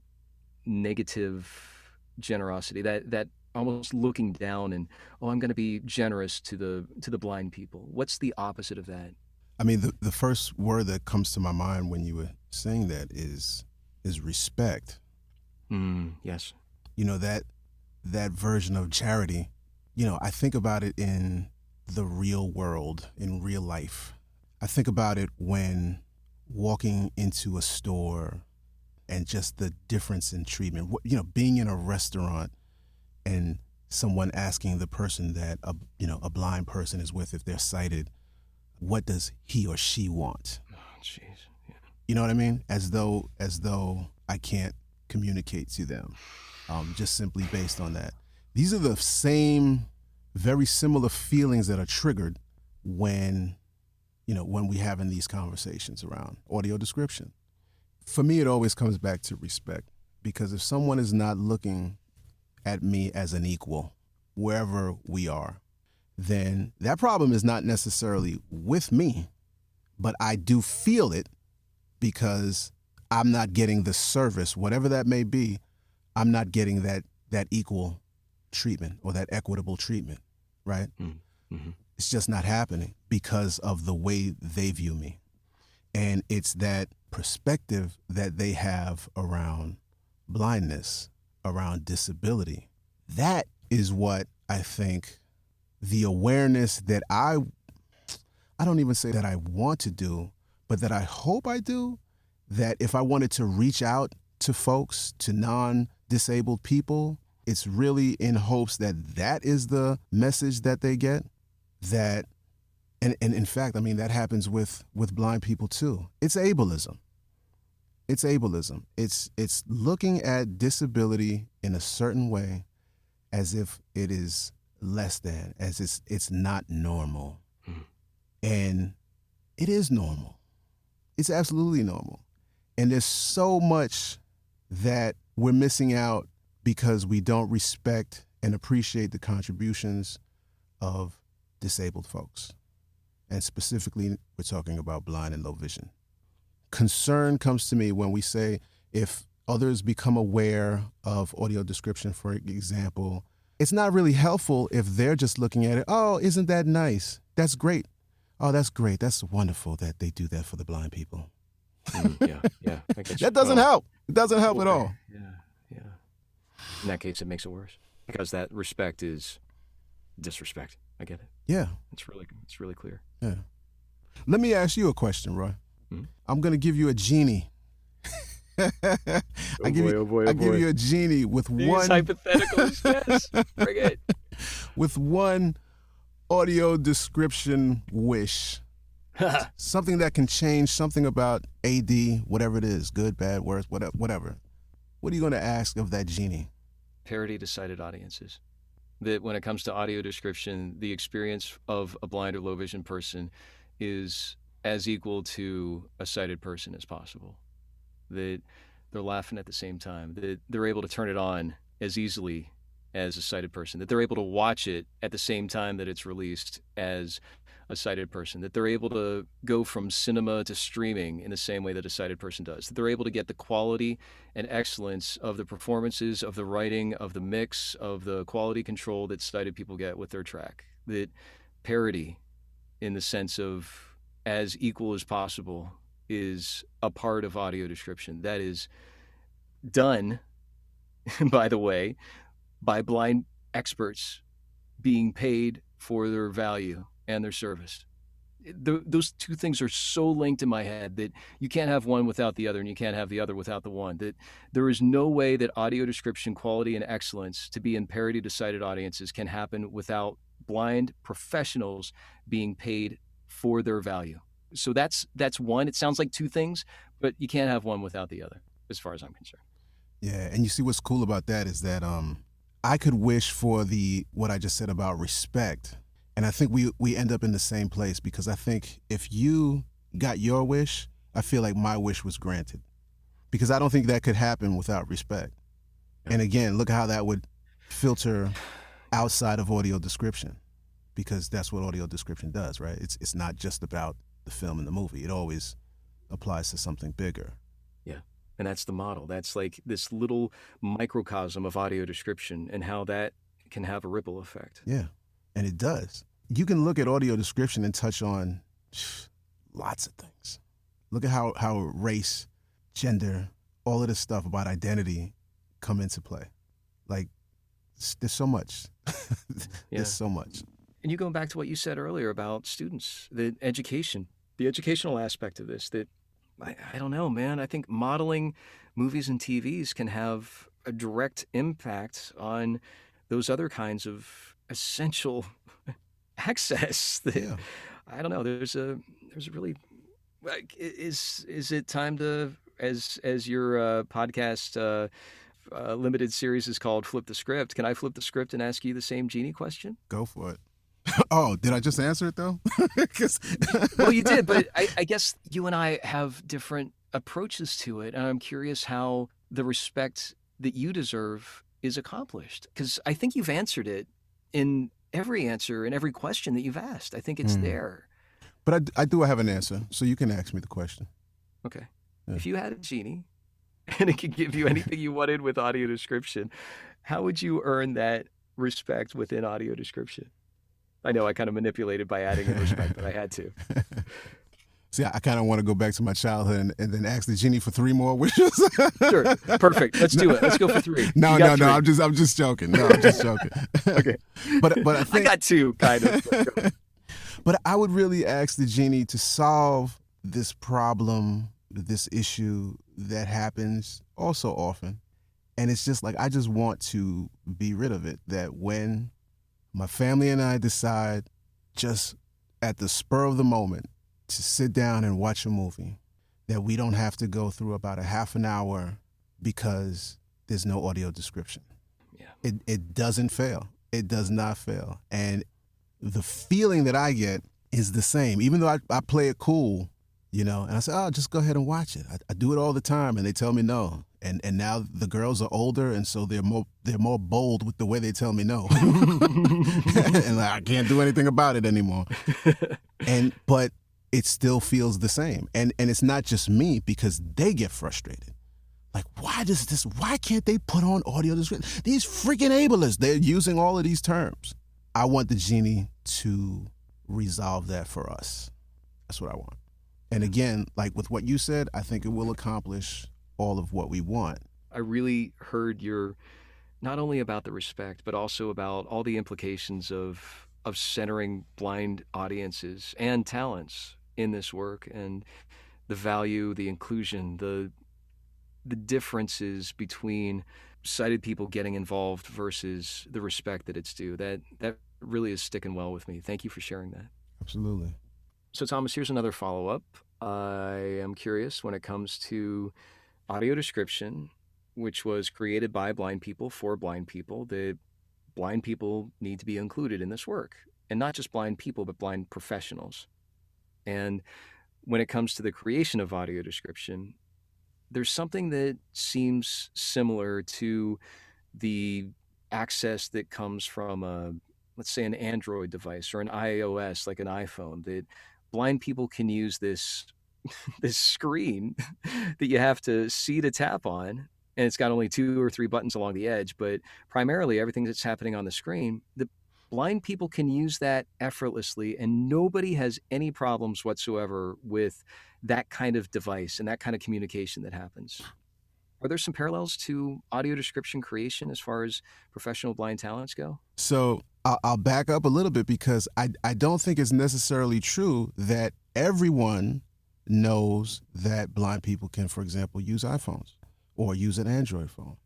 negative generosity? That almost looking down and, oh, I'm going to be generous to the blind people. What's the opposite of that? I mean, the first word that comes to my mind when you were saying that is respect. Yes. That version of charity. I think about it in the real world, in real life. I think about it when walking into a store and just the difference in treatment. Being in a restaurant and someone asking the person that a blind person is with, if they're sighted, what does he or she want? Oh, jeez. Yeah. You know what I mean? As though I can't communicate to them, just simply based on that. These are the same, very similar feelings that are triggered when we're having these conversations around audio description. For me, it always comes back to respect, because if someone is not looking at me as an equal, wherever we are, then that problem is not necessarily with me, but I do feel it because I'm not getting the service, whatever that may be. I'm not getting that equal treatment or that equitable treatment, right? Mm-hmm. It's just not happening because of the way they view me. And it's that perspective that they have around blindness, around disability. That is what I think the awareness that I don't even say that I want to do, but that I hope I do, that if I wanted to reach out to folks, to non-disabled people, it's really in hopes that is the message that they get. That, and in fact, I mean, that happens with blind people too. It's ableism. It's ableism. It's looking at disability in a certain way as if it is less than, as it's not normal. Mm-hmm. And it is normal. It's absolutely normal. And there's so much that we're missing out because we don't respect and appreciate the contributions of disabled folks. And specifically, we're talking about blind and low vision. Concern comes to me when we say, if others become aware of audio description, for example, it's not really helpful if they're just looking at it, oh, isn't that nice? That's great. Oh, that's great. That's wonderful that they do that for the blind people. Yeah. I guess, That doesn't help. It doesn't help at all. Yeah. In that case, it makes it worse because that respect is disrespect. I get it. Yeah. It's really clear. Yeah. Let me ask you a question, Roy. Hmm? I'm going to give you a genie. I give you a genie with These one hypotheticals. Yes, bring it. with one audio description wish. Something that can change something about AD, whatever it is, good, bad, worse, whatever. What are you going to ask of that genie? Parity to sighted audiences. That when it comes to audio description, the experience of a blind or low vision person is as equal to a sighted person as possible. That they're laughing at the same time, that they're able to turn it on as easily as a sighted person, that they're able to watch it at the same time that it's released as a sighted person, that they're able to go from cinema to streaming in the same way that a sighted person does, that they're able to get the quality and excellence of the performances, of the writing, of the mix, of the quality control that sighted people get with their track. That parity, in the sense of as equal as possible, is a part of audio description that is done, by the way, by blind experts being paid for their value and their service. Those two things are so linked in my head that you can't have one without the other, and you can't have the other without the one. That there is no way that audio description quality and excellence to be in parity to sighted audiences can happen without blind professionals being paid for their value. So that's one. It sounds like two things, but you can't have one without the other, as far as I'm concerned. Yeah, and you see what's cool about that is that I could wish for what I just said about respect, and I think we end up in the same place, because I think if you got your wish, I feel like my wish was granted, because I don't think that could happen without respect. Yeah. And again, look how that would filter outside of audio description, because that's what audio description does, right? It's not just about the film and the movie. It always applies to something bigger. Yeah. And that's the model. That's like this little microcosm of audio description and how that can have a ripple effect. Yeah, and it does. You can look at audio description and touch on lots of things. Look at how race, gender, all of this stuff about identity come into play. Like, there's so much. There's so much. And you going back to what you said earlier about students, the educational aspect of this, that I don't know, man. I think modeling movies and TVs can have a direct impact on those other kinds of essential access. That, I don't know. There's a really, like, is it time to, as your podcast limited series is called, Flip the Script? Can I flip the script and ask you the same genie question? Go for it. Oh, did I just answer it though? Well, you did, but I guess you and I have different approaches to it, and I'm curious how the respect that you deserve is accomplished, because I think you've answered it in every answer, in every question that you've asked. I think it's there. But I do have an answer, so you can ask me the question. Okay. Yeah. If you had a genie and it could give you anything you wanted with audio description, how would you earn that respect within audio description? I know I kind of manipulated by adding in respect, but I had to. See, I kind of want to go back to my childhood and then ask the genie for 3 more wishes. Sure, perfect. Let's do it. Let's go for 3. No. I'm just joking. No, I'm just joking. Okay, but I think I got 2, kind of. But I would really ask the genie to solve this problem, this issue that happens all so often, and it's just like, I just want to be rid of it. That when my family and I decide, just at the spur of the moment, to sit down and watch a movie, that we don't have to go through about a half an hour because there's no audio description. Yeah. It doesn't fail. It does not fail. And the feeling that I get is the same. Even though I play it cool, and I say, oh, just go ahead and watch it. I do it all the time, and they tell me no. And now the girls are older, and so they're more bold with the way they tell me no. And I can't do anything about it anymore. But it still feels the same. And it's not just me, because they get frustrated. Like, why can't they put on audio description? These freaking ableists, they're using all of these terms. I want the genie to resolve that for us. That's what I want. And again, like with what you said, I think it will accomplish all of what we want. I really heard your not only about the respect, but also about all the implications of centering blind audiences and talents in this work, and the value, the inclusion, the differences between sighted people getting involved versus the respect that it's due. That really is sticking well with me. Thank you for sharing that. Absolutely. So, Thomas, here's another follow up. I am curious when it comes to audio description, which was created by blind people for blind people. The blind people need to be included in this work, and not just blind people, but blind professionals. And when it comes to the creation of audio description, there's something that seems similar to the access that comes from let's say an Android device or an iOS like an iPhone, that blind people can use this screen that you have to see to tap on, and it's got only 2 or 3 buttons along the edge, but primarily everything that's happening on the screen, the blind people can use that effortlessly, and nobody has any problems whatsoever with that kind of device and that kind of communication that happens. Are there some parallels to audio description creation as far as professional blind talents go? So I'll back up a little bit because I don't think it's necessarily true that everyone knows that blind people can, for example, use iPhones or use an Android phone.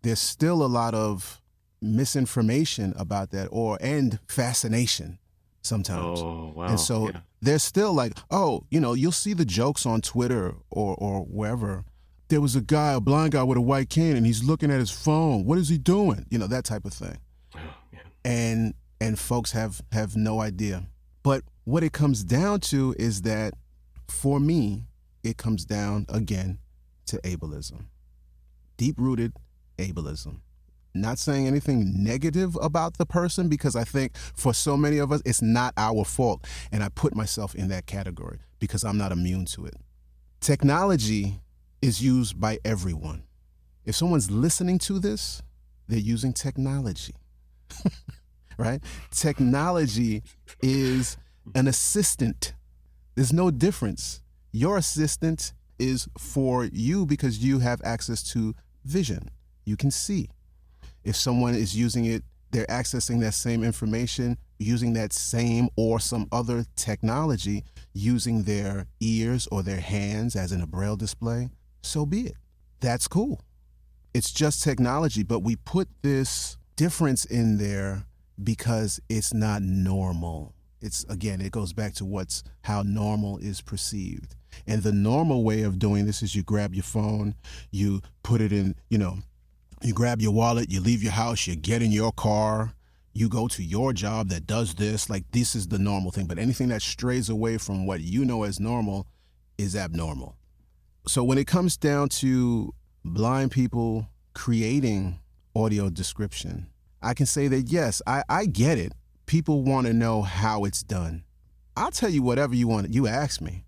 There's still a lot of misinformation about that and fascination sometimes. Oh, wow. And so there's still like, oh, you'll see the jokes on Twitter or wherever. There was a blind guy with a white cane, and he's looking at his phone. What is he doing? That type of thing. Oh, yeah. And folks have no idea. But what it comes down to is that, for me, it comes down again to ableism. Deep-rooted ableism. Not saying anything negative about the person, because I think for so many of us, it's not our fault. And I put myself in that category because I'm not immune to it. Technology is used by everyone. If someone's listening to this, they're using technology, right? Technology is an assistant. There's no difference. Your assistant is for you because you have access to vision. You can see. If someone is using it, they're accessing that same information using that same or some other technology, using their ears or their hands as in a braille display. So be it. That's cool. It's just technology, but we put this difference in there because it's not normal. It goes back to how normal is perceived. And the normal way of doing this is you grab your phone, you put it in, you grab your wallet, you leave your house, you get in your car, you go to your job that does this. Like, this is the normal thing. But anything that strays away from what you know as normal is abnormal. So when it comes down to blind people creating audio description, I can say that, yes, I get it. People want to know how it's done. I'll tell you whatever you want. You ask me.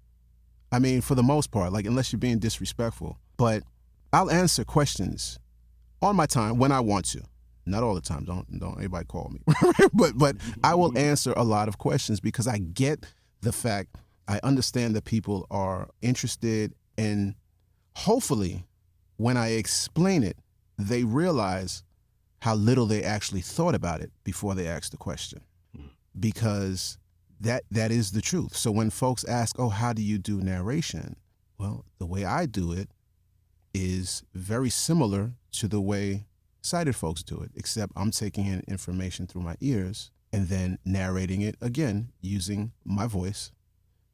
I mean, for the most part, like, unless you're being disrespectful. But I'll answer questions on my time when I want to. Not all the time. Don't anybody call me. but I will answer a lot of questions because I get the fact, I understand that people are interested. And hopefully, when I explain it, they realize how little they actually thought about it before they asked the question. Because that is the truth. So when folks ask, oh, how do you do narration? Well, the way I do it is very similar to the way sighted folks do it, except I'm taking in information through my ears and then narrating it again using my voice,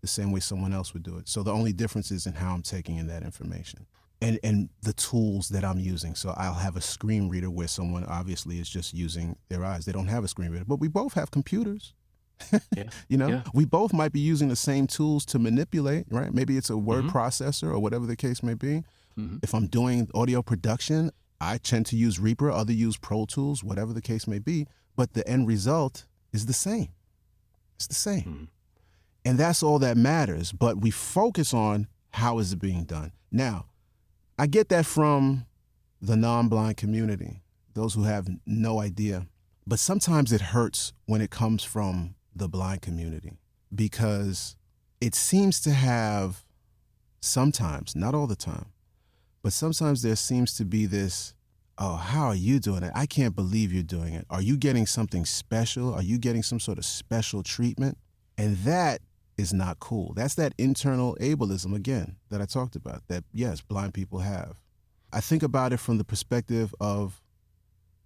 the same way someone else would do it. So the only difference is in how I'm taking in that information and the tools that I'm using. So I'll have a screen reader where someone obviously is just using their eyes. They don't have a screen reader, but we both have computers. Yeah. We both might be using the same tools to manipulate, right? Maybe it's a word processor or whatever the case may be. Mm-hmm. If I'm doing audio production, I tend to use Reaper, others use Pro Tools, whatever the case may be, but the end result is the same. It's the same. Mm-hmm. And that's all that matters, but we focus on how is it being done. Now, I get that from the non-blind community, those who have no idea, but sometimes it hurts when it comes from the blind community, because it seems to have sometimes, not all the time, but sometimes there seems to be this, oh, how are you doing it? I can't believe you're doing it. Are you getting something special? Are you getting some sort of special treatment? And that is not cool. That's that internal ableism, again, that I talked about, that, yes, blind people have. I think about it from the perspective of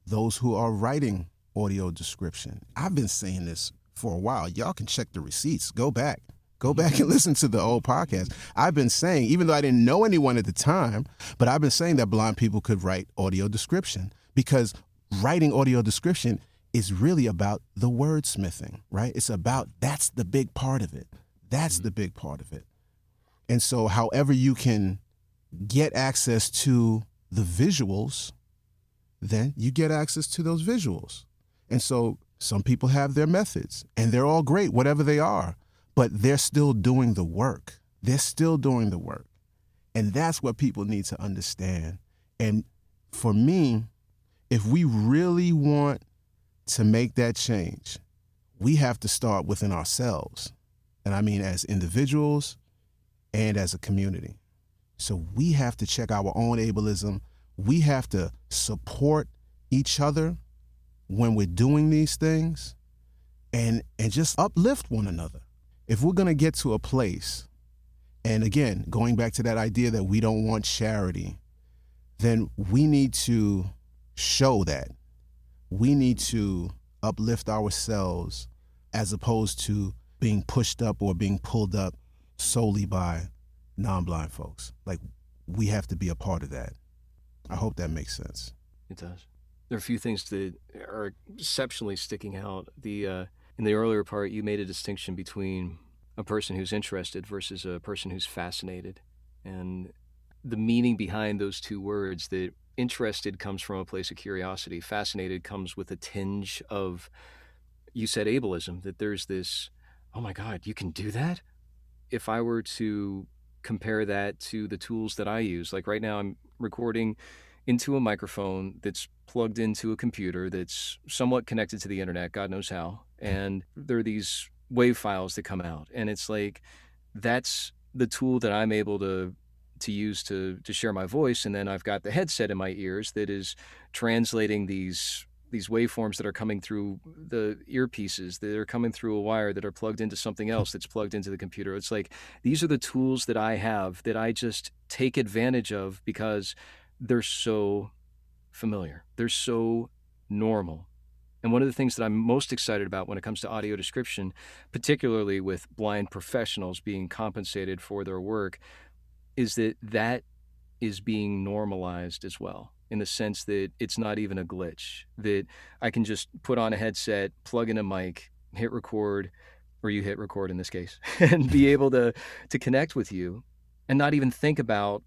those who are writing audio description. I've been saying this for a while. Y'all can check the receipts. Go back and listen to the old podcast. I've been saying, even though I didn't know anyone at the time, but I've been saying that blind people could write audio description, because writing audio description is really about the wordsmithing, right? It's about, that's the big part of it. That's the big part of it. And so however you can get access to the visuals, then you get access to those visuals. And so some people have their methods, and they're all great, whatever they are, but they're still doing the work. They're still doing the work. And that's what people need to understand. And for me, if we really want to make that change, we have to start within ourselves. And I mean as individuals and as a community. So we have to check our own ableism. We have to support each other when we're doing these things, and just uplift one another. If we're going to get to a place, and again, going back to that idea that we don't want charity, then we need to show that. We need to uplift ourselves as opposed to being pushed up or being pulled up solely by non-blind folks. Like, we have to be a part of that. I hope that makes sense. It does. There are a few things that are exceptionally sticking out. In the earlier part, you made a distinction between a person who's interested versus a person who's fascinated. And the meaning behind those two words, that interested comes from a place of curiosity. Fascinated comes with a tinge of, you said ableism, that there's this, oh my God, you can do that? If I were to compare that to the tools that I use, like right now I'm recording into a microphone that's plugged into a computer that's somewhat connected to the internet, God knows how. And there are these wave files that come out. And it's like, that's the tool that I'm able to use to share my voice. And then I've got the headset in my ears that is translating these waveforms that are coming through the earpieces, that are coming through a wire, that are plugged into something else that's plugged into the computer. It's like, these are the tools that I have that I just take advantage of because they're so familiar. They're so normal. And one of the things that I'm most excited about when it comes to audio description, particularly with blind professionals being compensated for their work, is that is being normalized as well, in the sense that it's not even a glitch, that I can just put on a headset, plug in a mic, hit record, or you hit record in this case, and be able to connect with you and not even think about,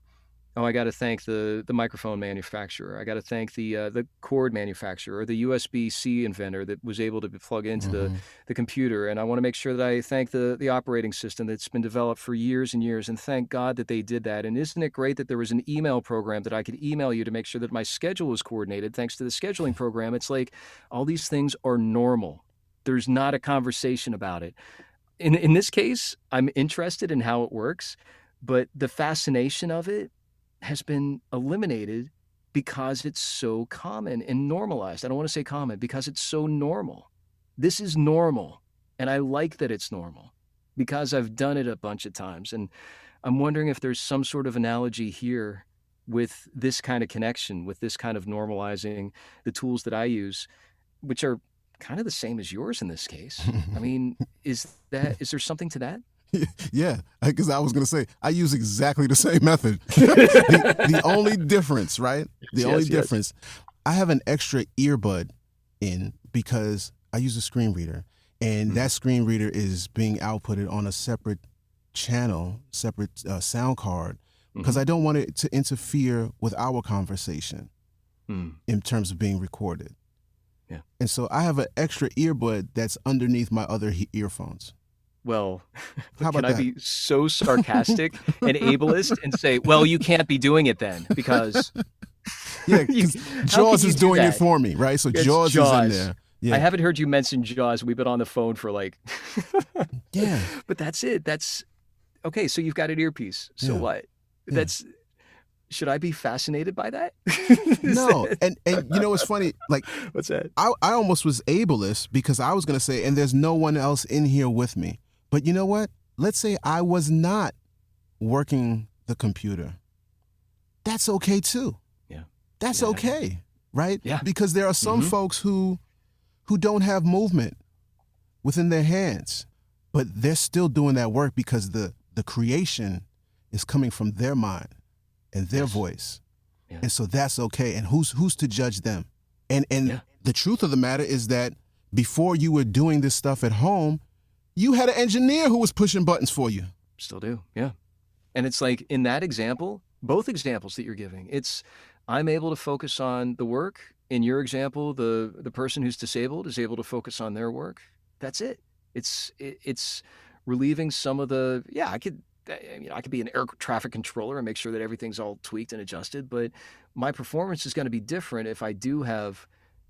oh, I got to thank the microphone manufacturer. I got to thank the cord manufacturer, or the USB-C inventor that was able to plug into the computer. And I want to make sure that I thank the operating system that's been developed for years and years. And thank God that they did that. And isn't it great that there was an email program that I could email you to make sure that my schedule was coordinated thanks to the scheduling program? It's like, all these things are normal. There's not a conversation about it. In this case, I'm interested in how it works, but the fascination of it has been eliminated because it's so common and normalized. I don't want to say common, because it's so normal. This is normal. And I like that it's normal because I've done it a bunch of times. And I'm wondering if there's some sort of analogy here with this kind of connection, with this kind of normalizing the tools that I use, which are kind of the same as yours in this case. I mean, is there something to that? Yeah, because I was going to say, I use exactly the same method. The only difference, right? The only difference, I have an extra earbud in because I use a screen reader, and that screen reader is being outputted on a separate channel, separate sound card, because I don't want it to interfere with our conversation in terms of being recorded. Yeah. And so I have an extra earbud that's underneath my other earphones. Well, How about can I be so sarcastic and ableist and say, well, you can't be doing it then because... Yeah, because Jaws is doing it for me, right? So Jaws is in there. I Yeah. haven't heard you mention Jaws. We've been on the phone for like, Yeah. but that's it. That's okay. So you've got an earpiece. So Yeah. what? Yeah. That's, should I be fascinated by that? Is No. that And you know what's funny? Like what's that? I almost was ableist because I was gonna say, and there's no one else in here with me. But you know what? Let's say I was not working the computer. That's okay too. Yeah. That's Yeah. okay, right? Yeah. Because there are some folks who don't have movement within their hands, but they're still doing that work because the creation is coming from their mind and their Yes. voice. Yeah. And so that's okay. And who's to judge them? And Yeah. the truth of the matter is that before you were doing this stuff at home, you had an engineer who was pushing buttons for you. Still do. Yeah. And it's like in that example, both examples that you're giving, it's I'm able to focus on the work. In your example, the person who's disabled is able to focus on their work. That's it. It's relieving some of the, yeah, I could be an air traffic controller and make sure that everything's all tweaked and adjusted, but my performance is going to be different if I do have,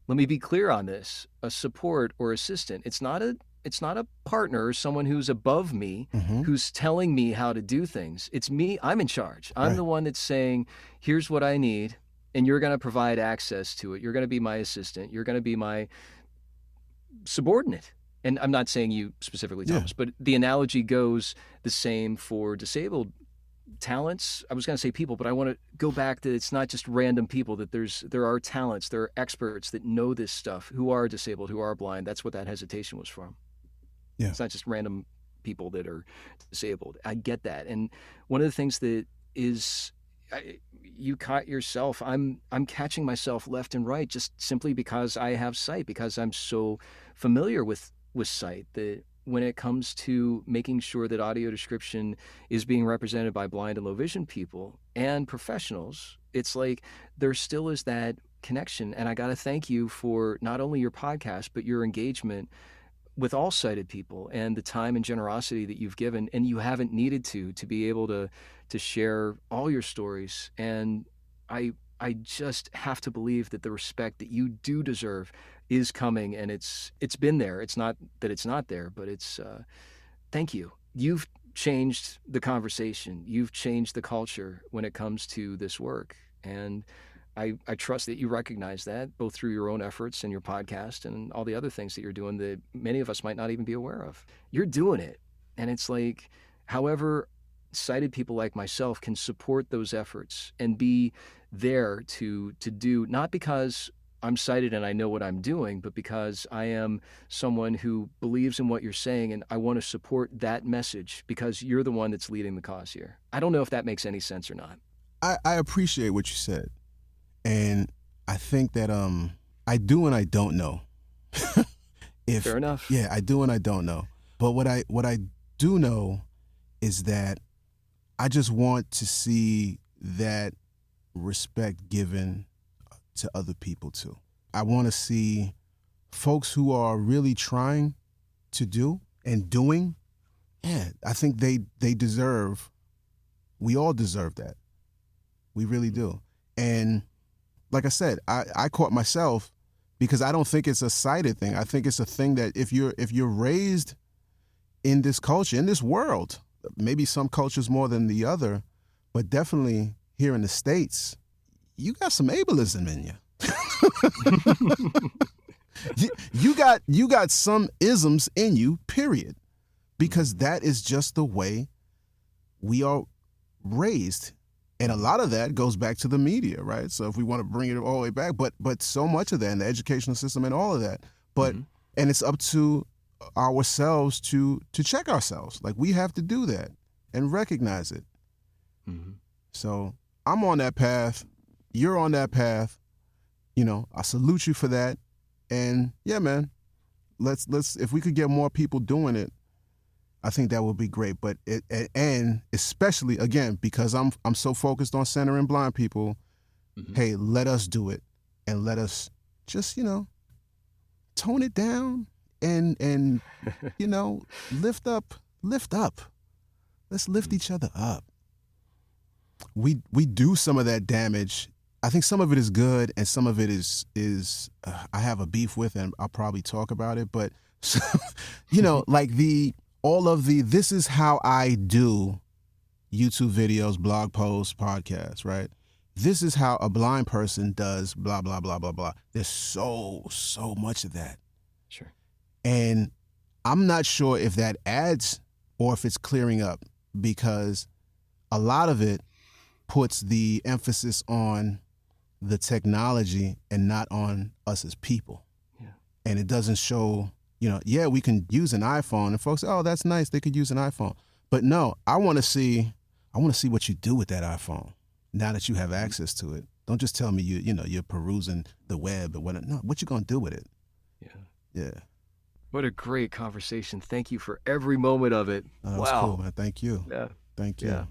let me be clear on this, a support or assistant. It's not a partner or someone who's above me who's telling me how to do things. It's me. I'm in charge. I'm Right. the one that's saying, here's what I need, and you're going to provide access to it. You're going to be my assistant. You're going to be my subordinate. And I'm not saying you specifically, Yeah. Thomas, but the analogy goes the same for disabled talents. I was going to say people, but I want to go back to it's not just random people, that there are talents, there are experts that know this stuff who are disabled, who are blind. That's what that hesitation was from. Yeah. It's not just random people that are disabled. I get that. And one of the things that is, you caught yourself, I'm catching myself left and right just simply because I have sight, because I'm so familiar with sight, that when it comes to making sure that audio description is being represented by blind and low vision people and professionals, it's like there still is that connection. And I got to thank you for not only your podcast, but your engagement with all sighted people and the time and generosity that you've given, and you haven't needed to be able to share all your stories. And I just have to believe that the respect that you do deserve is coming, and it's been there. It's not that it's not there, but it's thank you. You've changed the conversation. You've changed the culture when it comes to this work, and I trust that you recognize that both through your own efforts and your podcast and all the other things that you're doing that many of us might not even be aware of. You're doing it. And it's like, however sighted people like myself can support those efforts and be there to do, not because I'm sighted and I know what I'm doing, but because I am someone who believes in what you're saying, and I want to support that message because you're the one that's leading the cause here. I don't know if that makes any sense or not. I appreciate what you said. And I think that I do and I don't know. Fair enough. Yeah, I do and I don't know. But what I do know is that I just want to see that respect given to other people too. I want to see folks who are really trying to do and doing. Yeah, I think they deserve, we all deserve that. We really do. And like I said, I caught myself because I don't think it's a sighted thing. I think it's a thing that if you're raised in this culture, in this world, maybe some cultures more than the other, but definitely here in the States, you got some ableism in you. you got some isms in you, period. Because that is just the way we are raised. And a lot of that goes back to the media, right? So if we want to bring it all the way back, but so much of that in the educational system and all of that. But and it's up to ourselves to check ourselves. Like we have to do that and recognize it. So I'm on that path. You're on that path. You know, I salute you for that. And yeah, man, let's if we could get more people doing it, I think that would be great. But and especially again, because I'm so focused on centering blind people, hey, let us do it and let us just, you know, tone it down and you know, lift up. Let's lift each other up. We do some of that damage I think some of it is good, and some of it is I have a beef with, and I'll probably talk about it. But like all of the this is how I do YouTube videos, blog posts, podcasts, right? This is how a blind person does blah blah blah blah blah. There's so much of that, Sure. and I'm not sure if that adds or if it's clearing up, because a lot of it puts the emphasis on the technology and not on us as people. Yeah. And it doesn't show, yeah, we can use an iPhone, and folks say, oh, that's nice, they could use an iPhone. But no, I want to see what you do with that iPhone now that you have access to it. Don't just tell me you're perusing the web or whatnot. No, what you going to do with it? Yeah. Yeah. What a great conversation. Thank you for every moment of it. That was Wow. cool, man. Thank you. Yeah. Thank you. Yeah.